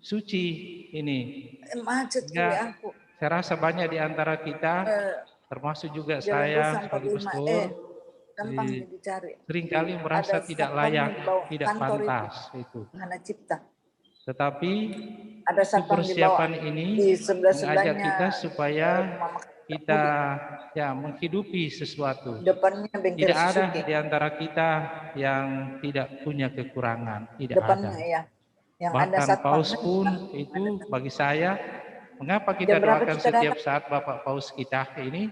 suci ini. Macet Sehingga aku. saya rasa banyak di antara kita, termasuk juga Jalan saya Rusa sebagai 45 pastor, gampang dicari. seringkali merasa Ada tidak satpamnya layak, di bawah tidak kantor pantas itu. Hana Cipta. Tetapi Ada itu satpam di bawah. persiapan ini Di mengajak sebelah-sebelahnya kita supaya Mama kita ya menghidupi sesuatu. Depannya bengkel Tidak ada Suzuki. di antara kita yang tidak punya kekurangan, tidak Depannya ada. ya. Yang ada Bahkan satpam. Paus pun itu bagi saya, mengapa kita Jam berapa doakan kita setiap datang? saat Bapak Paus kita ini?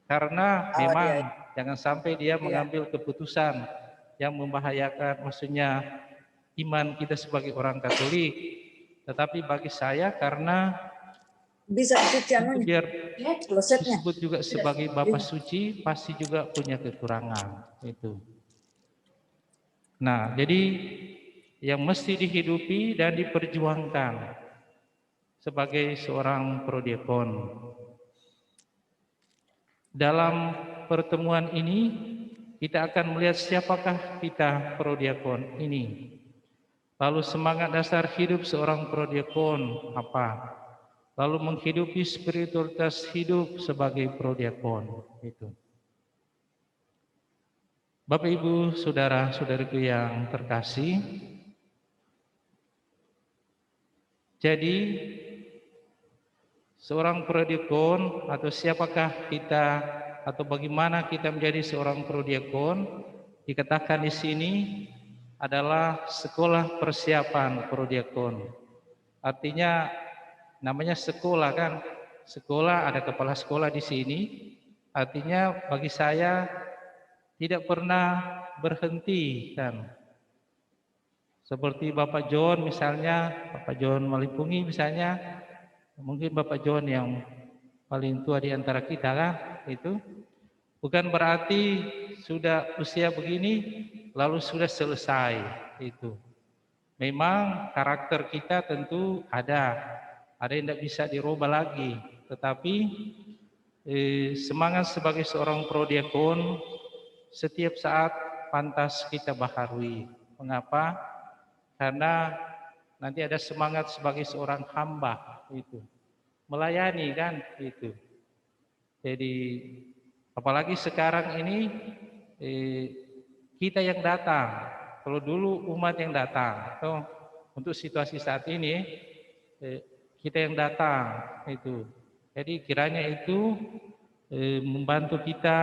Karena Oh, memang iya. jangan sampai dia Iya. mengambil keputusan yang membahayakan, maksudnya iman kita sebagai orang Katolik. Tetapi bagi saya karena Bisa cuci itu anunya. biar Klosetnya. disebut juga sebagai Bapa Suci, pasti juga punya kekurangan itu. Nah, jadi yang mesti dihidupi dan diperjuangkan sebagai seorang prodiakon. Dalam pertemuan ini kita akan melihat siapakah kita prodiakon ini. Lalu semangat dasar hidup seorang prodiakon apa? Lalu menghidupi spiritualitas hidup sebagai prodiakon itu. Bapak Ibu, saudara-saudariku yang terkasih, jadi seorang prodiakon atau siapakah kita atau bagaimana kita menjadi seorang prodiakon dikatakan di sini adalah sekolah persiapan prodiakon. Artinya namanya sekolah kan, sekolah ada kepala sekolah di sini. Artinya bagi saya tidak pernah berhenti kan. Seperti Bapak John misalnya, Bapak John Malipungi misalnya, mungkin Bapak John yang paling tua di antara kita kan, itu bukan berarti sudah usia begini lalu sudah selesai itu. Memang karakter kita tentu ada yang tidak bisa dirubah lagi, tetapi semangat sebagai seorang prodiakon setiap saat pantas kita baharui. Mengapa? Karena nanti ada semangat sebagai seorang hamba itu, melayani kan itu. Jadi apalagi sekarang ini kita yang datang. Kalau dulu umat yang datang, atau untuk situasi saat ini kita yang datang itu. Jadi kiranya itu membantu kita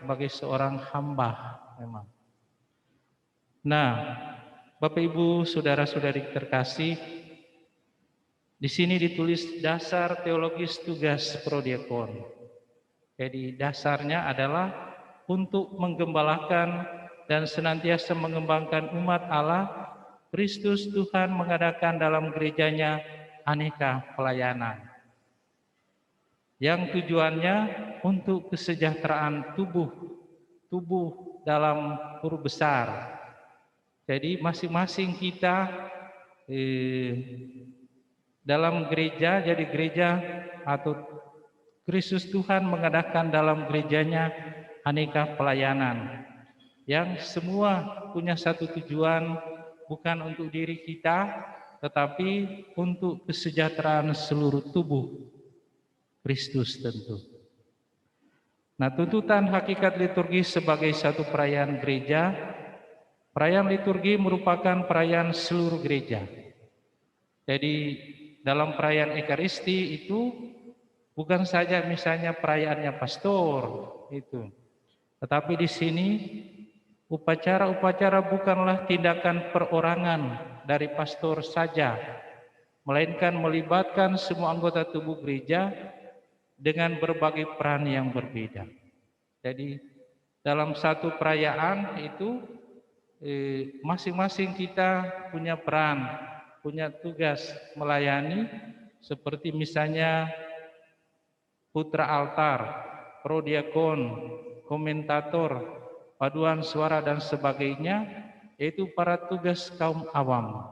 sebagai seorang hamba memang. Nah, Bapak Ibu, saudara-saudari terkasih, di sini ditulis dasar teologis tugas prodiakon. Jadi dasarnya adalah untuk menggembalakan dan senantiasa mengembangkan umat Allah, Kristus Tuhan mengadakan dalam gerejanya aneka pelayanan. Yang tujuannya untuk kesejahteraan tubuh dalam huruf besar. Jadi masing-masing kita dalam gereja, jadi gereja atau Kristus Tuhan mengadakan dalam gerejanya aneka pelayanan yang semua punya satu tujuan, bukan untuk diri kita tetapi untuk kesejahteraan seluruh tubuh Kristus tentu. Nah, tuntutan hakikat liturgi sebagai satu perayaan gereja, perayaan liturgi merupakan perayaan seluruh gereja. Jadi dalam perayaan Ekaristi itu bukan saja misalnya perayaannya pastor itu, tetapi di sini upacara-upacara bukanlah tindakan perorangan dari pastor saja, melainkan melibatkan semua anggota tubuh gereja dengan berbagai peran yang berbeda. Jadi dalam satu perayaan itu masing-masing kita punya peran, punya tugas melayani, seperti misalnya putra altar, prodiakon, komentator, paduan suara dan sebagainya, yaitu para tugas kaum awam.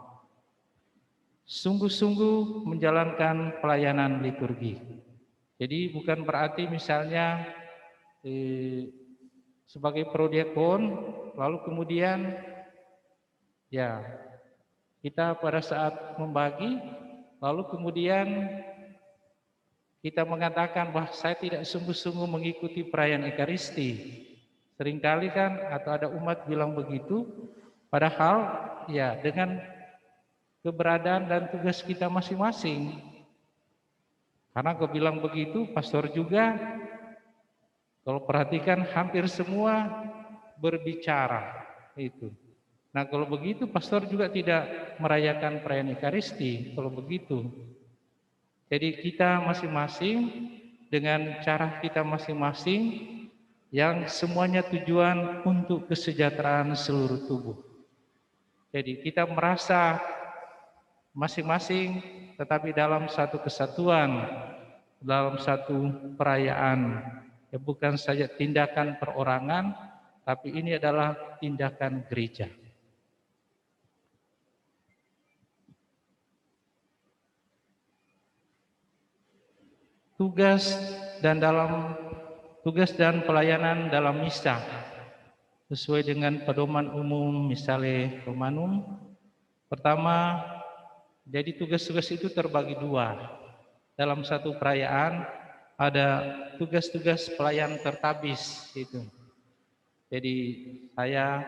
Sungguh-sungguh menjalankan pelayanan liturgi. Jadi bukan berarti misalnya sebagai prodiakon lalu kemudian ya kita pada saat membagi Lalu kemudian kita mengatakan bahwa saya tidak sungguh-sungguh mengikuti perayaan Ekaristi. Seringkali kan atau ada umat bilang begitu, padahal ya dengan keberadaan dan tugas kita masing-masing. Karena kau bilang begitu, pastor juga, kalau perhatikan hampir semua berbicara itu. Nah kalau begitu pastor juga tidak merayakan perayaan Ekaristi, kalau begitu. Jadi kita masing-masing dengan cara kita masing-masing yang semuanya tujuan untuk kesejahteraan seluruh tubuh. Jadi kita merasa masing-masing tetapi dalam satu kesatuan, dalam satu perayaan. Ya bukan saja tindakan perorangan, tapi ini adalah tindakan gereja. Tugas dan pelayanan dalam misa sesuai dengan pedoman umum misalnya Romanum. Pertama, jadi tugas-tugas itu terbagi dua. Dalam satu perayaan ada tugas-tugas pelayan tertabis itu. Jadi saya,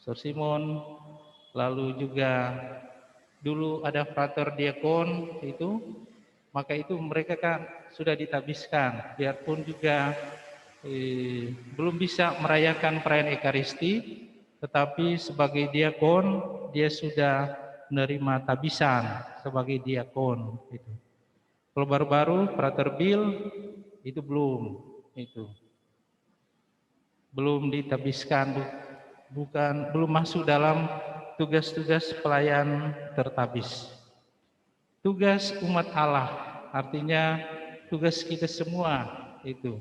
Sor Simon, lalu juga dulu ada frater diakon itu, maka itu mereka kan sudah ditabiskan, biarpun juga belum bisa merayakan perayaan Ekaristi, tetapi sebagai diakon dia sudah menerima tabisan sebagai diakon. Gitu. Kalau baru-baru frater Bill itu belum ditabiskan, belum masuk dalam tugas-tugas pelayan tertabis. Tugas umat Allah, artinya tugas kita semua itu.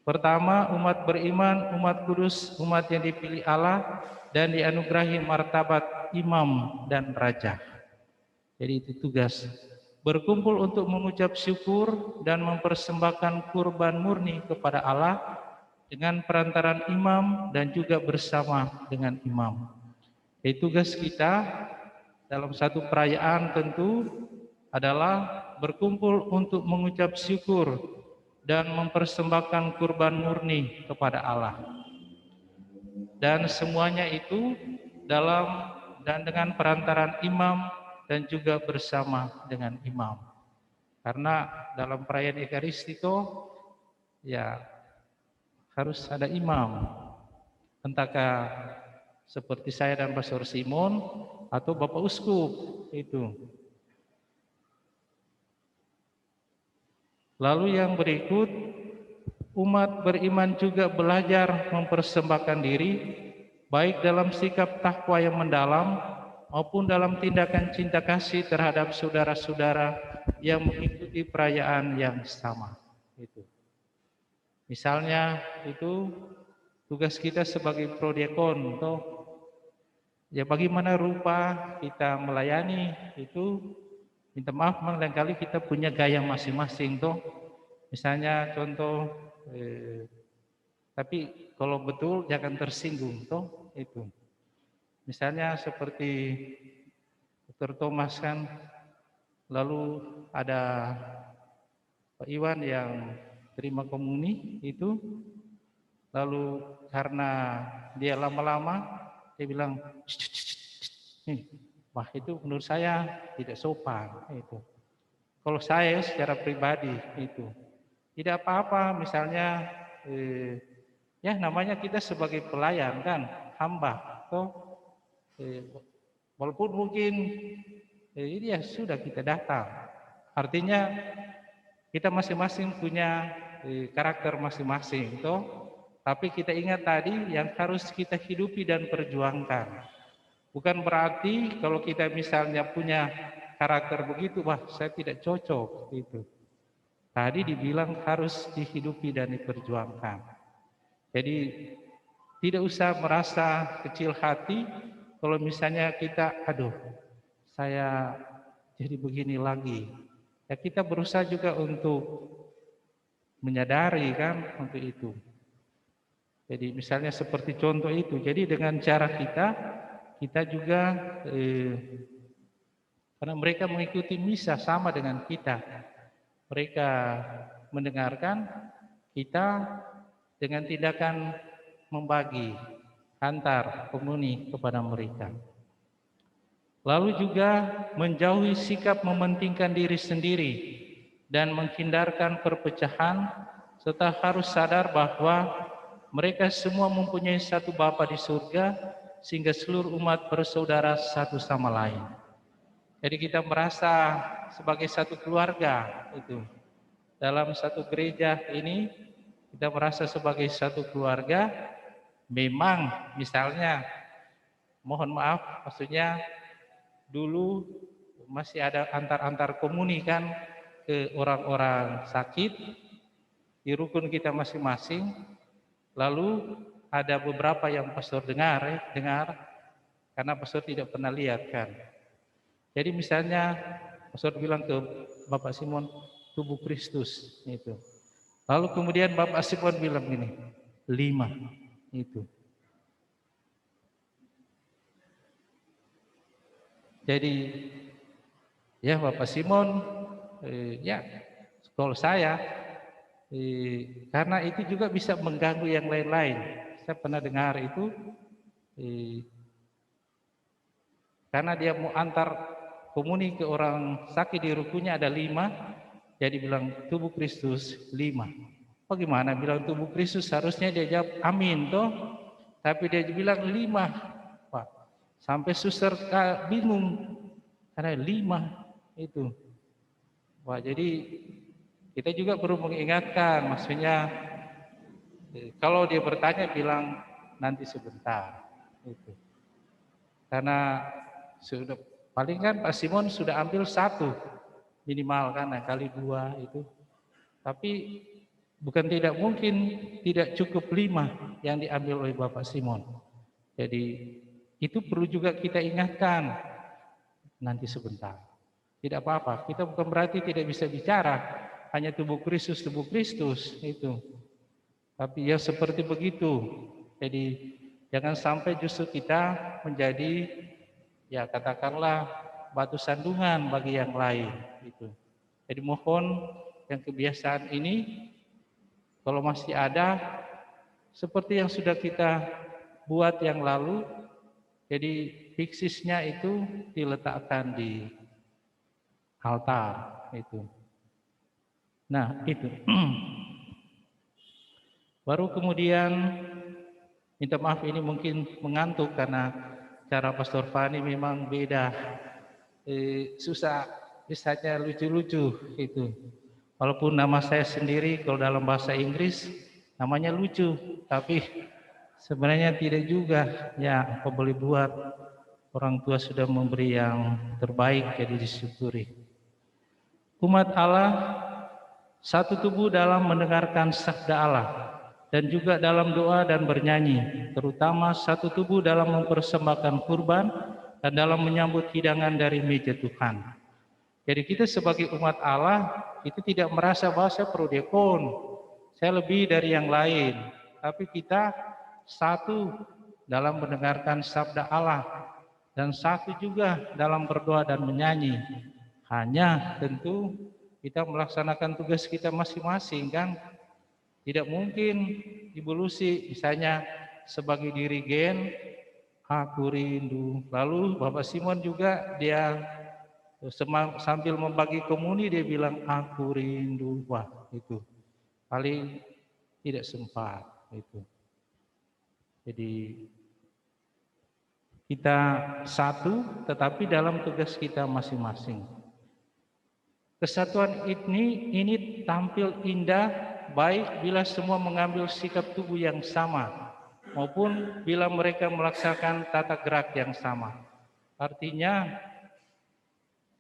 Pertama, umat beriman, umat kudus, umat yang dipilih Allah dan dianugerahi martabat imam dan raja. Jadi itu tugas. Berkumpul untuk mengucap syukur dan mempersembahkan kurban murni kepada Allah dengan perantaran imam dan juga bersama dengan imam. Jadi tugas kita dalam satu perayaan tentu adalah berkumpul untuk mengucap syukur dan mempersembahkan kurban murni kepada Allah. Dan semuanya itu dalam dan dengan perantaran imam dan juga bersama dengan imam. Karena dalam perayaan Ekaristi itu ya harus ada imam. Entahkah seperti saya dan Pastor Simon atau Bapak Uskup itu. Lalu yang berikut, umat beriman juga belajar mempersembahkan diri baik dalam sikap takwa yang mendalam maupun dalam tindakan cinta kasih terhadap saudara-saudara yang mengikuti perayaan yang sama. Itu. Misalnya itu tugas kita sebagai prodiakon, toh ya bagaimana rupa kita melayani itu, minta maaf kali kita punya gaya masing-masing toh. Misalnya contoh tapi kalau betul jangan tersinggung toh itu. Misalnya seperti Dr. Thomas kan, lalu ada Pak Iwan yang terima komuni itu, lalu karena dia lama-lama dia bilang, wah itu menurut saya tidak sopan itu. Kalau saya secara pribadi itu tidak apa-apa, misalnya ya namanya kita sebagai pelayan kan, hamba, toh walaupun mungkin ini ya sudah kita datang. Artinya kita masing-masing punya karakter masing-masing, toh. Tapi kita ingat tadi yang harus kita hidupi dan perjuangkan. Bukan berarti kalau kita misalnya punya karakter begitu, wah saya tidak cocok itu. Tadi dibilang harus dihidupi dan diperjuangkan. Jadi tidak usah merasa kecil hati kalau misalnya kita, aduh saya jadi begini lagi. Ya kita berusaha juga untuk menyadari kan untuk itu. Jadi misalnya seperti contoh itu. Jadi dengan cara kita juga Karena mereka mengikuti misa sama dengan kita. Mereka mendengarkan, kita dengan tindakan membagi, antar komuni kepada mereka. Lalu juga menjauhi sikap mementingkan diri sendiri dan menghindarkan perpecahan, serta harus sadar bahwa mereka semua mempunyai satu Bapa di surga, sehingga seluruh umat bersaudara satu sama lain. Jadi kita merasa sebagai satu keluarga itu. Dalam satu gereja ini kita merasa sebagai satu keluarga. Memang misalnya, mohon maaf, maksudnya dulu masih ada antar komuni kan ke orang-orang sakit di rukun kita masing-masing. Lalu ada beberapa yang pastor dengar karena pastor tidak pernah lihat kan. Jadi misalnya pastor bilang ke Bapak Simon, tubuh Kristus itu. Lalu kemudian Bapak Simon bilang gini, 5 itu. Jadi ya Bapak Simon, ya kalau saya, karena itu juga bisa mengganggu yang lain-lain. Saya pernah dengar itu, karena dia mau antar komuni ke orang sakit di rukunya ada 5, jadi bilang tubuh Kristus 5. Bagaimana bilang tubuh Kristus, harusnya dia jawab amin toh, tapi dia bilang 5. Pak, sampai suster bingung karena 5 itu. Wah, jadi kita juga perlu mengingatkan, maksudnya kalau dia bertanya bilang nanti sebentar itu. Karena sudah paling kan Pak Simon sudah ambil 1 minimal kan, kali 2 itu. Tapi bukan tidak mungkin tidak cukup 5 yang diambil oleh Bapak Simon. Jadi itu perlu juga kita ingatkan, nanti sebentar. Tidak apa-apa, kita bukan berarti tidak bisa bicara, hanya tubuh Kristus itu. Tapi ya seperti begitu. Jadi jangan sampai justru kita menjadi, ya katakanlah, batu sandungan bagi yang lain itu. Jadi mohon yang kebiasaan ini kalau masih ada, seperti yang sudah kita buat yang lalu, jadi fiksisnya itu diletakkan di altar itu. Nah itu. Baru kemudian minta maaf ini mungkin mengantuk karena cara Pastor Fani memang beda, susah, misalnya lucu-lucu itu. Walaupun nama saya sendiri kalau dalam bahasa Inggris namanya lucu, tapi sebenarnya tidak juga. Ya, apa boleh buat, orang tua sudah memberi yang terbaik, jadi disyukuri. Umat Allah satu tubuh dalam mendengarkan sabda Allah dan juga dalam doa dan bernyanyi, terutama satu tubuh dalam mempersembahkan kurban dan dalam menyambut hidangan dari meja Tuhan. Jadi kita sebagai umat Allah itu tidak merasa bahwa saya prodiakon, saya lebih dari yang lain, tapi kita satu dalam mendengarkan sabda Allah dan satu juga dalam berdoa dan menyanyi. Hanya tentu kita melaksanakan tugas kita masing-masing kan. Tidak mungkin Ibu Lucy misalnya sebagai dirigen, aku rindu. Lalu Bapak Simon juga dia sambil membagi komuni dia bilang aku rindu. Wah itu paling tidak sempat itu. Jadi kita satu tetapi dalam tugas kita masing-masing. Kesatuan ini tampil indah baik bila semua mengambil sikap tubuh yang sama maupun bila mereka melaksanakan tata gerak yang sama. Artinya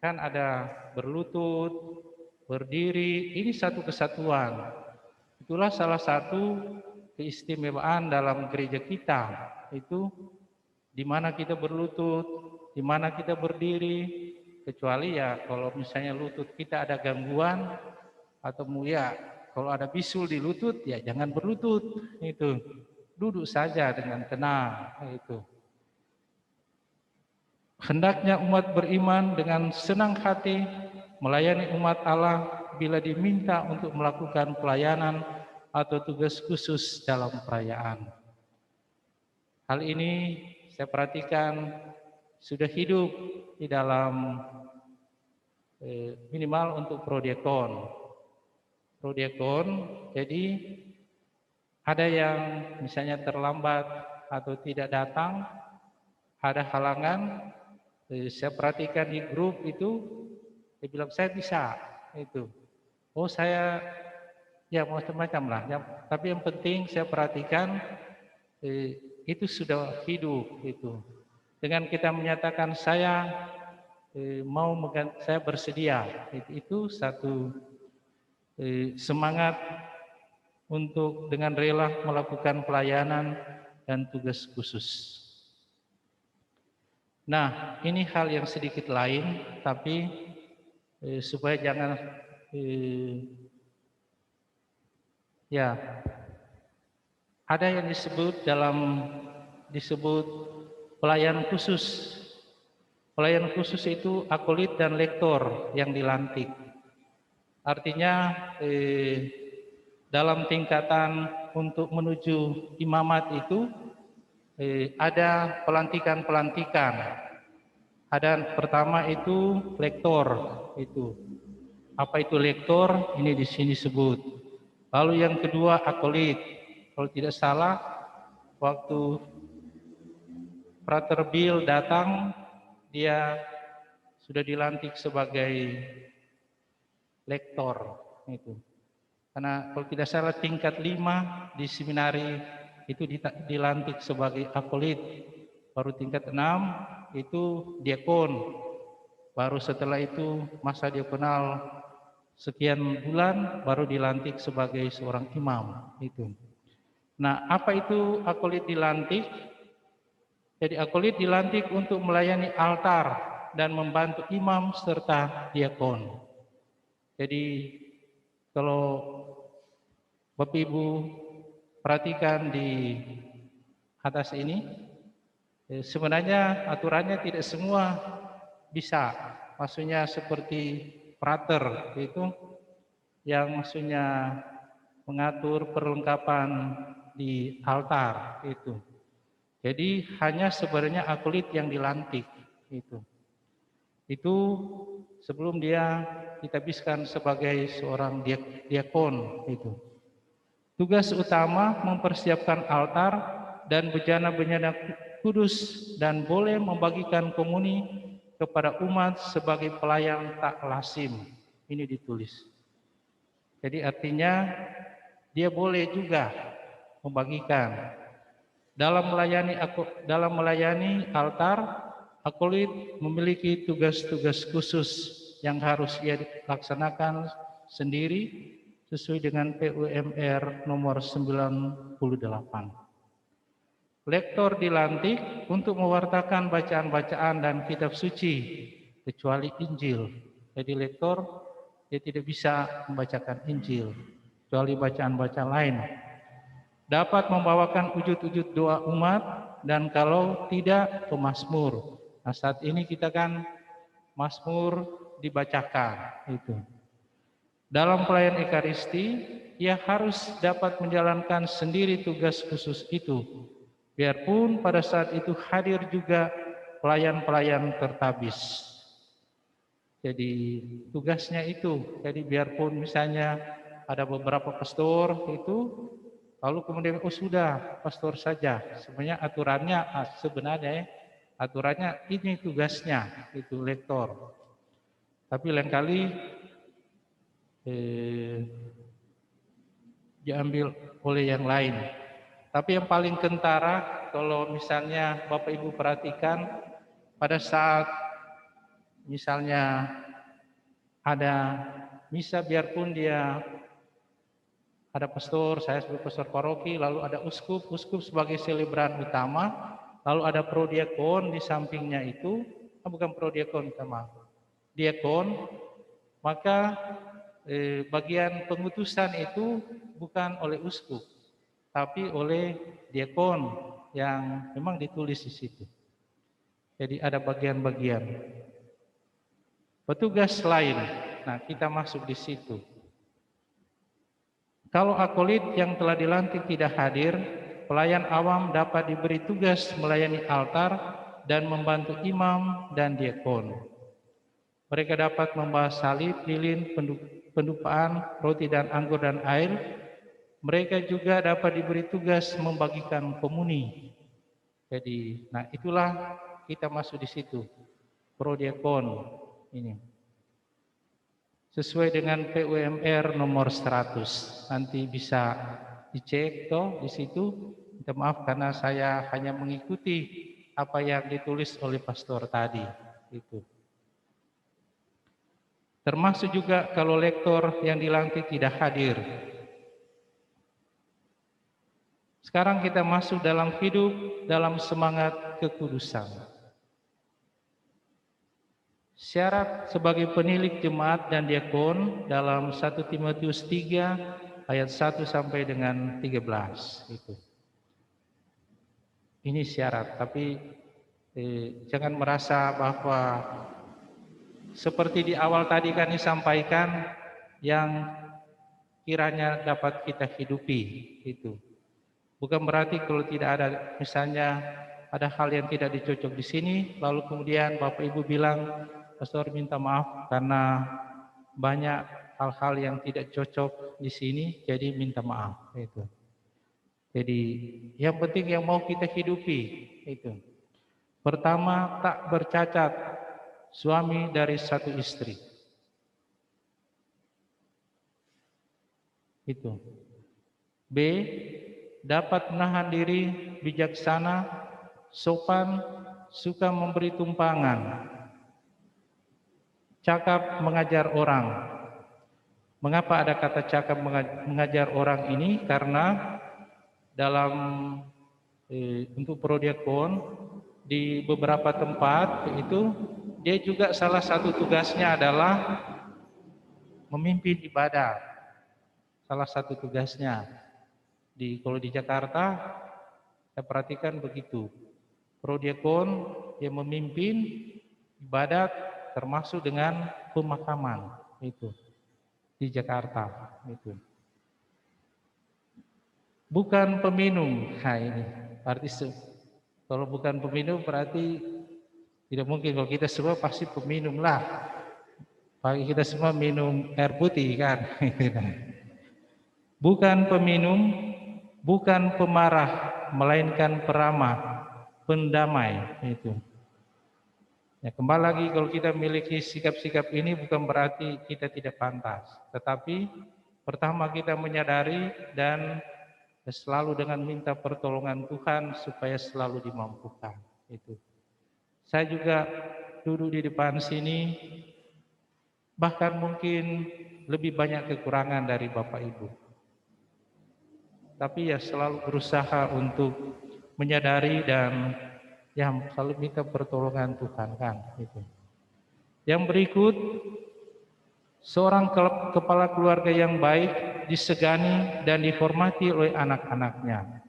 kan ada berlutut, berdiri, ini satu kesatuan. Itulah salah satu keistimewaan dalam gereja kita, itu di mana kita berlutut, di mana kita berdiri, kecuali ya kalau misalnya lutut kita ada gangguan atau ya kalau ada bisul di lutut ya jangan berlutut, itu duduk saja dengan tenang itu. Hendaknya umat beriman dengan senang hati melayani umat Allah bila diminta untuk melakukan pelayanan atau tugas khusus dalam perayaan. Hal ini saya perhatikan sudah hidup di dalam minimal untuk prodiakon. Prodiakon, jadi ada yang misalnya terlambat atau tidak datang, ada halangan. Saya perhatikan di grup itu, dia bilang saya bisa itu. Oh saya ya macam-macam lah. Tapi yang penting saya perhatikan itu sudah hidup itu. Dengan kita menyatakan saya saya bersedia, itu satu semangat untuk dengan rela melakukan pelayanan dan tugas khusus. Nah, ini hal yang sedikit lain, tapi supaya jangan ya ada yang disebut pelayan khusus. Pelayan khusus itu akolit dan lektor yang dilantik. Artinya dalam tingkatan untuk menuju imamat itu ada pelantikan. Ada pertama itu lektor itu. Apa itu lektor? Ini di sini sebut. Lalu yang kedua akolit. Kalau tidak salah waktu Frater Bill datang dia sudah dilantik sebagai lektor itu. Karena kalau tidak salah tingkat 5 di seminari itu dilantik sebagai akolit. Baru tingkat 6 itu diakon. Baru setelah itu masa diakonal sekian bulan baru dilantik sebagai seorang imam itu. Nah, apa itu akolit dilantik? Jadi akolit dilantik untuk melayani altar dan membantu imam serta diakon. Jadi kalau Bapak Ibu perhatikan di atas ini, sebenarnya aturannya tidak semua bisa. Maksudnya seperti prater itu yang maksudnya mengatur perlengkapan di altar itu. Jadi hanya sebenarnya akolit yang dilantik itu. Itu sebelum dia ditabiskan sebagai seorang diakon itu. Tugas utama mempersiapkan altar dan bejana-bejana kudus dan boleh membagikan komuni kepada umat sebagai pelayan tak lasim. Ini ditulis. Jadi artinya dia boleh juga membagikan. Dalam melayani altar, akolit memiliki tugas-tugas khusus yang harus ia laksanakan sendiri sesuai dengan PUMR nomor 98. Lektor dilantik untuk mewartakan bacaan-bacaan dan kitab suci kecuali Injil. Jadi lektor dia tidak bisa membacakan Injil kecuali bacaan-bacaan lain. Dapat membawakan wujud-wujud doa umat dan kalau tidak pemazmur. Nah, saat ini kita kan mazmur dibacakan itu. Dalam pelayan Ekaristi, ia harus dapat menjalankan sendiri tugas khusus itu. Biarpun pada saat itu hadir juga pelayan-pelayan tertabis. Jadi tugasnya itu. Jadi biarpun misalnya ada beberapa pastor itu, lalu kemudian sudah pastor saja. Sebenarnya aturannya ini tugasnya itu lektor. Tapi lain kali diambil oleh yang lain. Tapi yang paling kentara kalau misalnya Bapak Ibu perhatikan pada saat misalnya ada misa biarpun dia ada pastor, saya sebagai pastor paroki, lalu ada uskup sebagai selebran utama, lalu ada prodiakon di sampingnya itu, bukan prodiakon utama, diakon, maka bagian pengutusan itu bukan oleh uskup, tapi oleh diakon yang memang ditulis di situ. Jadi ada bagian-bagian. Petugas lain, nah kita masuk di situ. Kalau akolit yang telah dilantik tidak hadir, pelayan awam dapat diberi tugas melayani altar dan membantu imam dan diakon. Mereka dapat membawa salib, lilin, pendupaan, roti dan anggur dan air. Mereka juga dapat diberi tugas membagikan komuni. Jadi, nah itulah kita masuk di situ, prodiakon ini. Sesuai dengan PUMR nomor 100. Nanti bisa dicek toh di situ. Minta maaf karena saya hanya mengikuti apa yang ditulis oleh pastor tadi itu. Termasuk juga kalau lektor yang dilantik tidak hadir. Sekarang kita masuk dalam hidup dalam semangat kekudusan. Syarat sebagai penilik jemaat dan diakon dalam 1 Timotius 3 ayat 1 sampai dengan 13 itu. Ini syarat, tapi jangan merasa bahwa seperti di awal tadi kami sampaikan yang kiranya dapat kita hidupi itu. Bukan berarti kalau tidak ada, misalnya ada hal yang tidak dicocok di sini, lalu kemudian Bapak Ibu bilang, Pastor minta maaf karena banyak hal-hal yang tidak cocok di sini, jadi minta maaf. Itu. Jadi yang penting yang mau kita hidupi itu. Pertama, tak bercacat, suami dari satu istri. Itu. B, dapat menahan diri, bijaksana, sopan, suka memberi tumpangan, cakap mengajar orang. Mengapa ada kata cakap mengajar orang ini? Karena dalam untuk prodiakon di beberapa tempat itu dia juga salah satu tugasnya adalah memimpin ibadah. Salah satu tugasnya. Kalau di Jakarta saya perhatikan begitu. Prodiakon yang memimpin ibadat termasuk dengan pemakaman itu di Jakarta itu. Bukan peminum. Nah ini arti kalau bukan peminum berarti tidak mungkin, kalau kita semua pasti peminum lah. Pagi kita semua minum air putih kan. Bukan peminum, bukan pemarah, melainkan peramah, pendamai itu. Ya, kembali lagi kalau kita memiliki sikap-sikap ini bukan berarti kita tidak pantas, tetapi pertama kita menyadari dan selalu dengan minta pertolongan Tuhan supaya selalu dimampukan. Itu. Saya juga duduk di depan sini, bahkan mungkin lebih banyak kekurangan dari Bapak Ibu. Tapi ya selalu berusaha untuk menyadari dan yang selalu minta pertolongan Tuhan kan itu. Yang berikut, seorang kepala keluarga yang baik disegani dan dihormati oleh anak-anaknya.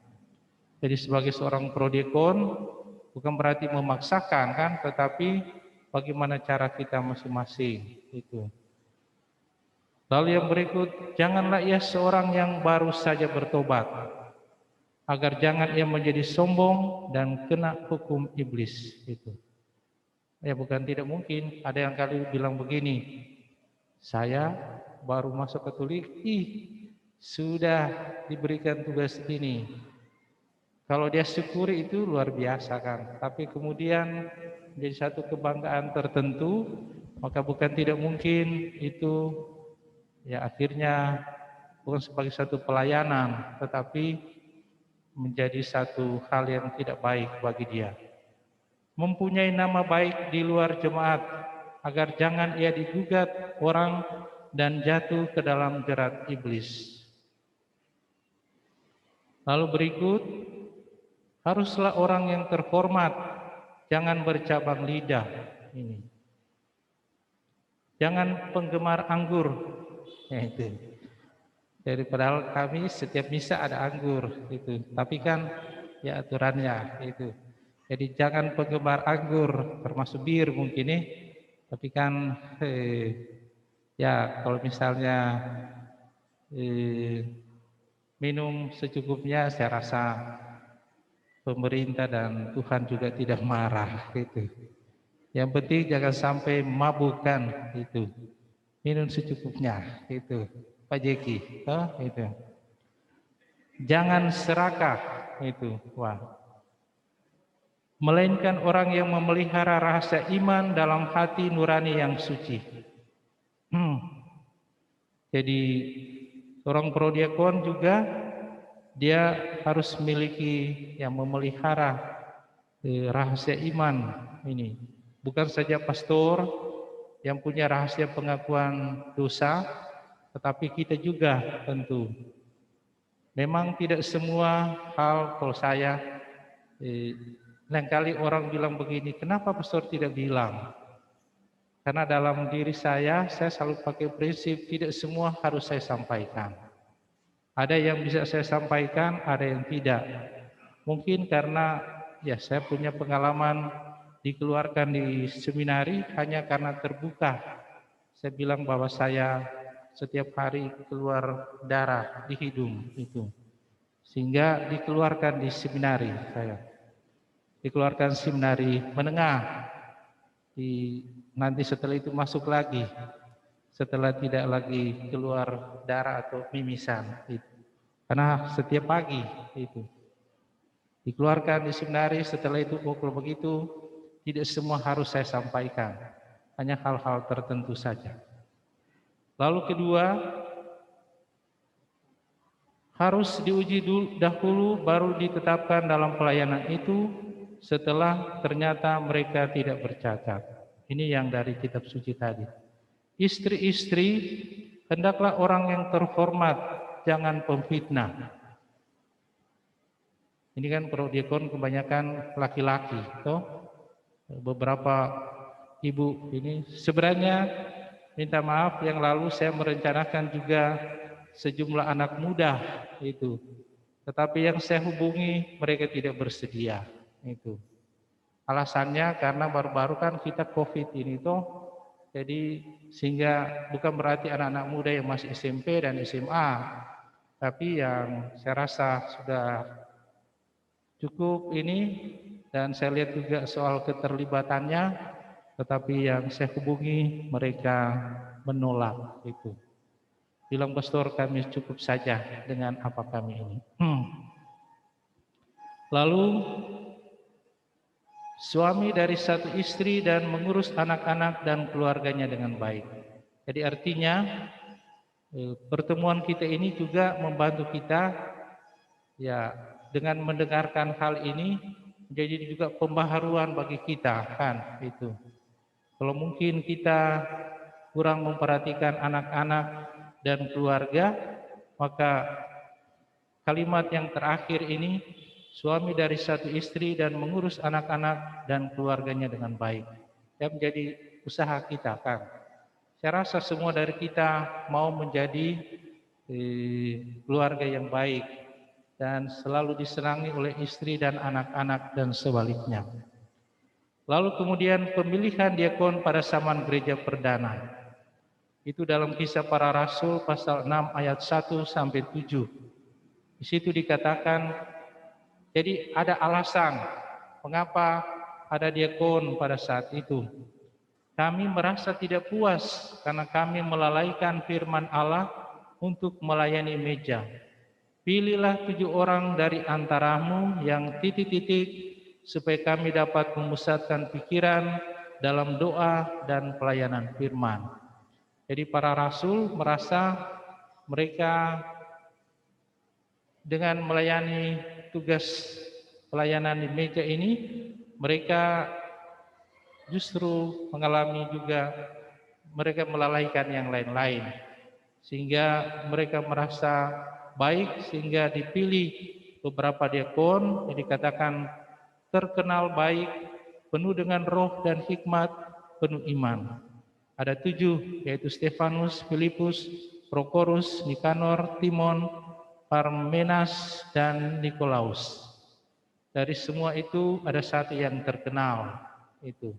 Jadi sebagai seorang prodiakon bukan berarti memaksakan kan, tetapi bagaimana cara kita masing-masing itu. Lalu yang berikut, janganlah ia seorang yang baru saja bertobat, agar jangan ia menjadi sombong dan kena hukum iblis itu. Ya bukan tidak mungkin, ada yang kali bilang begini, saya baru masuk Katolik, sudah diberikan tugas ini. Kalau dia syukuri itu luar biasa kan, tapi kemudian menjadi satu kebanggaan tertentu, maka bukan tidak mungkin itu ya akhirnya bukan sebagai satu pelayanan, tetapi menjadi satu hal yang tidak baik bagi dia. Mempunyai nama baik di luar jemaat, agar jangan ia digugat orang dan jatuh ke dalam jerat iblis. Lalu berikut, haruslah orang yang terhormat, jangan bercabang lidah. Ini. Jangan penggemar anggur. Ya, itu. Jadi padahal kami setiap misa ada anggur itu, tapi kan ya aturannya itu. Jadi jangan penggemar anggur, termasuk bir mungkin nih. Tapi kan ya kalau misalnya minum secukupnya, saya rasa pemerintah dan Tuhan juga tidak marah gitu. Yang penting jangan sampai mabukkan itu. Minum secukupnya itu. Pak Jeki, itu. Jangan serakah itu. Wah. Melainkan orang yang memelihara rahasia iman dalam hati nurani yang suci. Jadi seorang prodiakon juga dia harus memiliki yang memelihara rahasia iman ini. Bukan saja pastor yang punya rahasia pengakuan dosa, tetapi kita juga tentu. Memang tidak semua hal, kalau saya lain kali orang bilang begini, kenapa pastor tidak bilang? Karena dalam diri saya selalu pakai prinsip tidak semua harus saya sampaikan. Ada yang bisa saya sampaikan, ada yang tidak. Mungkin karena ya saya punya pengalaman dikeluarkan di seminari hanya karena terbuka. Saya bilang bahwa saya setiap hari keluar darah di hidung itu. Sehingga dikeluarkan di seminari saya. Dikeluarkan seminari menengah. Nanti setelah itu masuk lagi. Setelah tidak lagi keluar darah atau mimisan itu. Karena setiap pagi itu dikeluarkan di seminari, setelah itu kalau begitu tidak semua harus saya sampaikan, hanya hal-hal tertentu saja. Lalu kedua, harus diuji dahulu baru ditetapkan dalam pelayanan itu setelah ternyata mereka tidak bercacat. Ini yang dari kitab suci tadi. Istri-istri, hendaklah orang yang terhormat, jangan pemfitnah. Ini kan prodiakon kebanyakan laki-laki, toh beberapa ibu ini. Sebenarnya minta maaf yang lalu saya merencanakan juga sejumlah anak muda itu, tetapi yang saya hubungi mereka tidak bersedia itu. Alasannya karena baru-baru kan kita COVID ini toh. Jadi sehingga bukan berarti anak-anak muda yang masih SMP dan SMA, tapi yang saya rasa sudah cukup ini, dan saya lihat juga soal keterlibatannya, tetapi yang saya hubungi mereka menolak itu. Bilang pastor kami cukup saja dengan apa kami ini. Lalu suami dari satu istri dan mengurus anak-anak dan keluarganya dengan baik. Jadi artinya pertemuan kita ini juga membantu kita ya dengan mendengarkan hal ini menjadi juga pembaharuan bagi kita kan itu. Kalau mungkin kita kurang memperhatikan anak-anak dan keluarga, maka kalimat yang terakhir ini, suami dari satu istri dan mengurus anak-anak dan keluarganya dengan baik, ya menjadi usaha kita kan. Saya rasa semua dari kita mau menjadi keluarga yang baik dan selalu disenangi oleh istri dan anak-anak dan sebaliknya. Lalu kemudian pemilihan diakon pada zaman gereja perdana. Itu dalam Kisah Para Rasul pasal 6 ayat 1 sampai 7. Di situ dikatakan, jadi ada alasan mengapa ada diakon pada saat itu. Kami merasa tidak puas karena kami melalaikan firman Allah untuk melayani meja. Pilihlah 7 orang dari antaramu yang titik-titik supaya kami dapat memusatkan pikiran dalam doa dan pelayanan firman. Jadi para rasul merasa mereka dengan melayani tugas pelayanan di meja ini, mereka justru mengalami juga mereka melalaikan yang lain-lain. Sehingga mereka merasa baik, sehingga dipilih beberapa diakon yang dikatakan terkenal baik, penuh dengan roh dan hikmat, penuh iman. Ada 7, yaitu Stefanus, Filipus, Prokorus, Nikanor, Timon, Parmenas, dan Nikolaus. dari semua itu ada satu yang terkenal, itu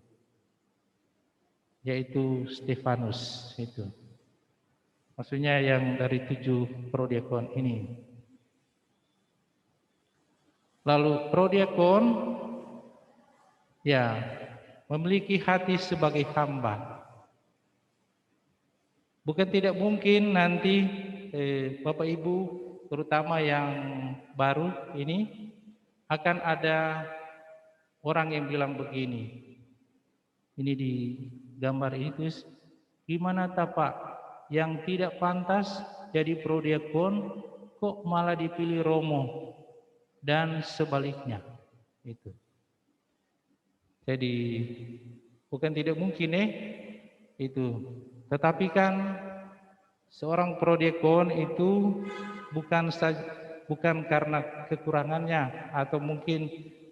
yaitu Stefanus itu. Maksudnya yang dari 7 prodiakon ini. Lalu prodiakon ya memiliki hati sebagai hamba. Bukan tidak mungkin nanti Bapak Ibu terutama yang baru ini akan ada orang yang bilang begini. Ini di gambar itu, gimana Pak yang tidak pantas jadi prodiakon kok malah dipilih Romo dan sebaliknya itu. Jadi bukan tidak mungkin itu. Tetapi kan seorang prodiakon itu bukan karena kekurangannya atau mungkin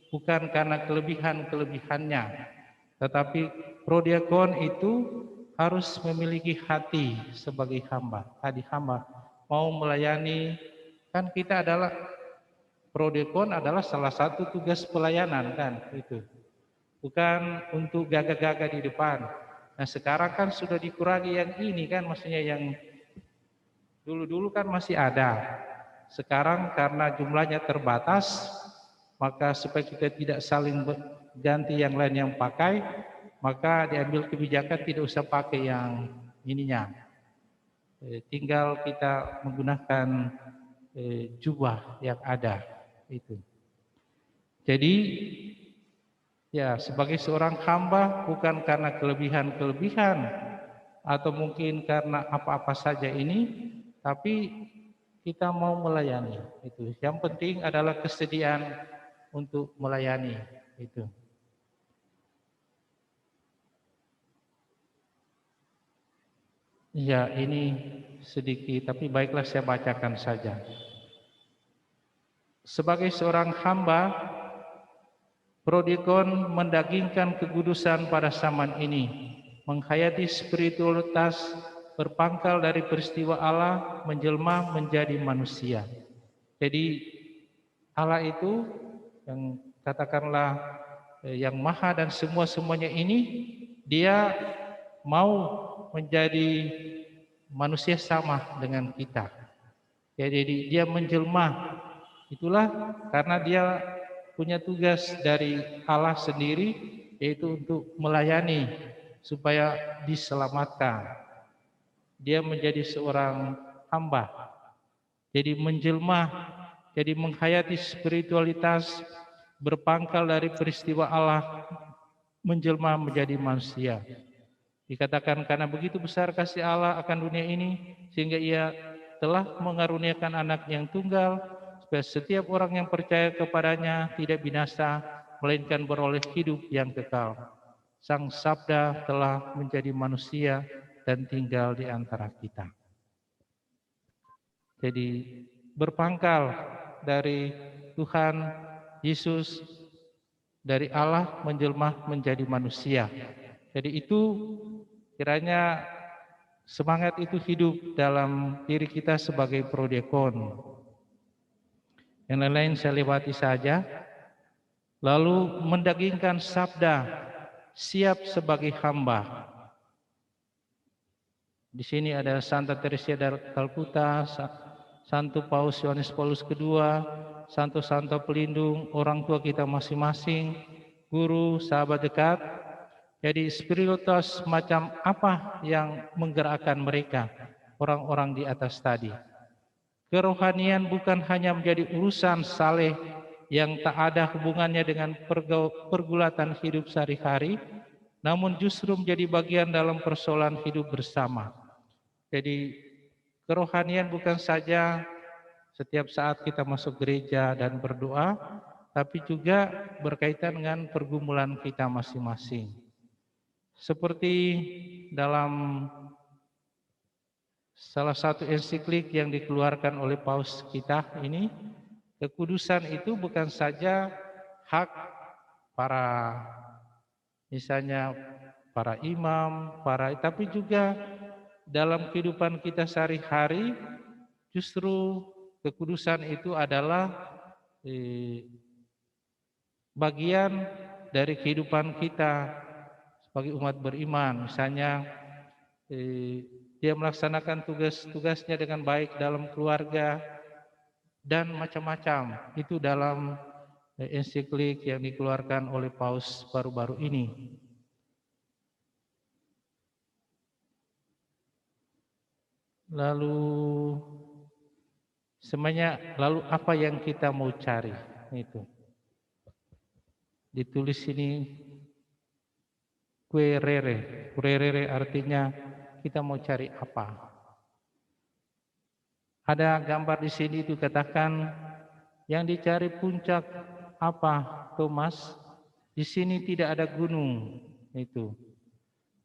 bukan karena kelebihannya, tetapi prodiakon itu harus memiliki hati sebagai hamba, hati hamba mau melayani. Kan kita adalah prodiakon adalah salah satu tugas pelayanan kan itu. Bukan untuk gagah-gagah di depan. Nah sekarang kan sudah dikurangi yang ini kan, maksudnya yang dulu-dulu kan masih ada. Sekarang karena jumlahnya terbatas, maka supaya kita tidak saling ganti yang lain yang pakai, maka diambil kebijakan tidak usah pakai yang ininya. Tinggal kita menggunakan jubah yang ada itu. Jadi ya, sebagai seorang hamba bukan karena kelebihan-kelebihan atau mungkin karena apa-apa saja ini, tapi kita mau melayani itu. Yang penting adalah kesediaan untuk melayani itu. Ya, ini sedikit, tapi baiklah saya bacakan saja. Sebagai seorang hamba, prodiakon mendagingkan kekudusan pada zaman ini, menghayati spiritualitas, berpangkal dari peristiwa Allah, menjelma menjadi manusia. Jadi Allah itu yang katakanlah yang maha dan semuanya ini, dia mau menjadi manusia sama dengan kita. Jadi dia menjelma. Itulah karena dia punya tugas dari Allah sendiri, yaitu untuk melayani supaya diselamatkan. Dia menjadi seorang hamba. Jadi menjelma, jadi menghayati spiritualitas, berpangkal dari peristiwa Allah, menjelma menjadi manusia. Dikatakan karena begitu besar kasih Allah akan dunia ini, sehingga ia telah mengaruniakan anak yang tunggal, supaya setiap orang yang percaya kepadanya tidak binasa, melainkan beroleh hidup yang kekal. Sang Sabda telah menjadi manusia dan tinggal di antara kita. Jadi berpangkal dari Tuhan Yesus, dari Allah menjelma menjadi manusia. Jadi itu kiranya semangat itu hidup dalam diri kita sebagai prodiakon. Yang lain-lain saya lewati saja. Lalu mendagingkan sabda, siap sebagai hamba. Di sini ada Santa Teresia dari Kalkuta, Santo Paus Yohanes Paulus II, Santo pelindung orang tua kita masing-masing, guru, sahabat dekat. Jadi spiritualitas macam apa yang menggerakkan mereka, orang-orang di atas tadi. Kerohanian bukan hanya menjadi urusan saleh yang tak ada hubungannya dengan pergulatan hidup sehari-hari, namun justru menjadi bagian dalam persoalan hidup bersama. Jadi kerohanian bukan saja setiap saat kita masuk gereja dan berdoa, tapi juga berkaitan dengan pergumulan kita masing-masing. Seperti dalam salah satu ensiklik yang dikeluarkan oleh Paus kita ini, kekudusan itu bukan saja hak para, misalnya para imam, tapi juga dalam kehidupan kita sehari-hari, justru kekudusan itu adalah bagian dari kehidupan kita sebagai umat beriman. Misalnya dia melaksanakan tugas-tugasnya dengan baik dalam keluarga dan macam-macam. Itu dalam ensiklik yang dikeluarkan oleh Paus baru-baru ini. Lalu lalu apa yang kita mau cari? Itu ditulis ini querere. Querere artinya kita mau cari apa? Ada gambar di sini itu katakan yang dicari puncak apa, Thomas? Di sini tidak ada gunung. Itu.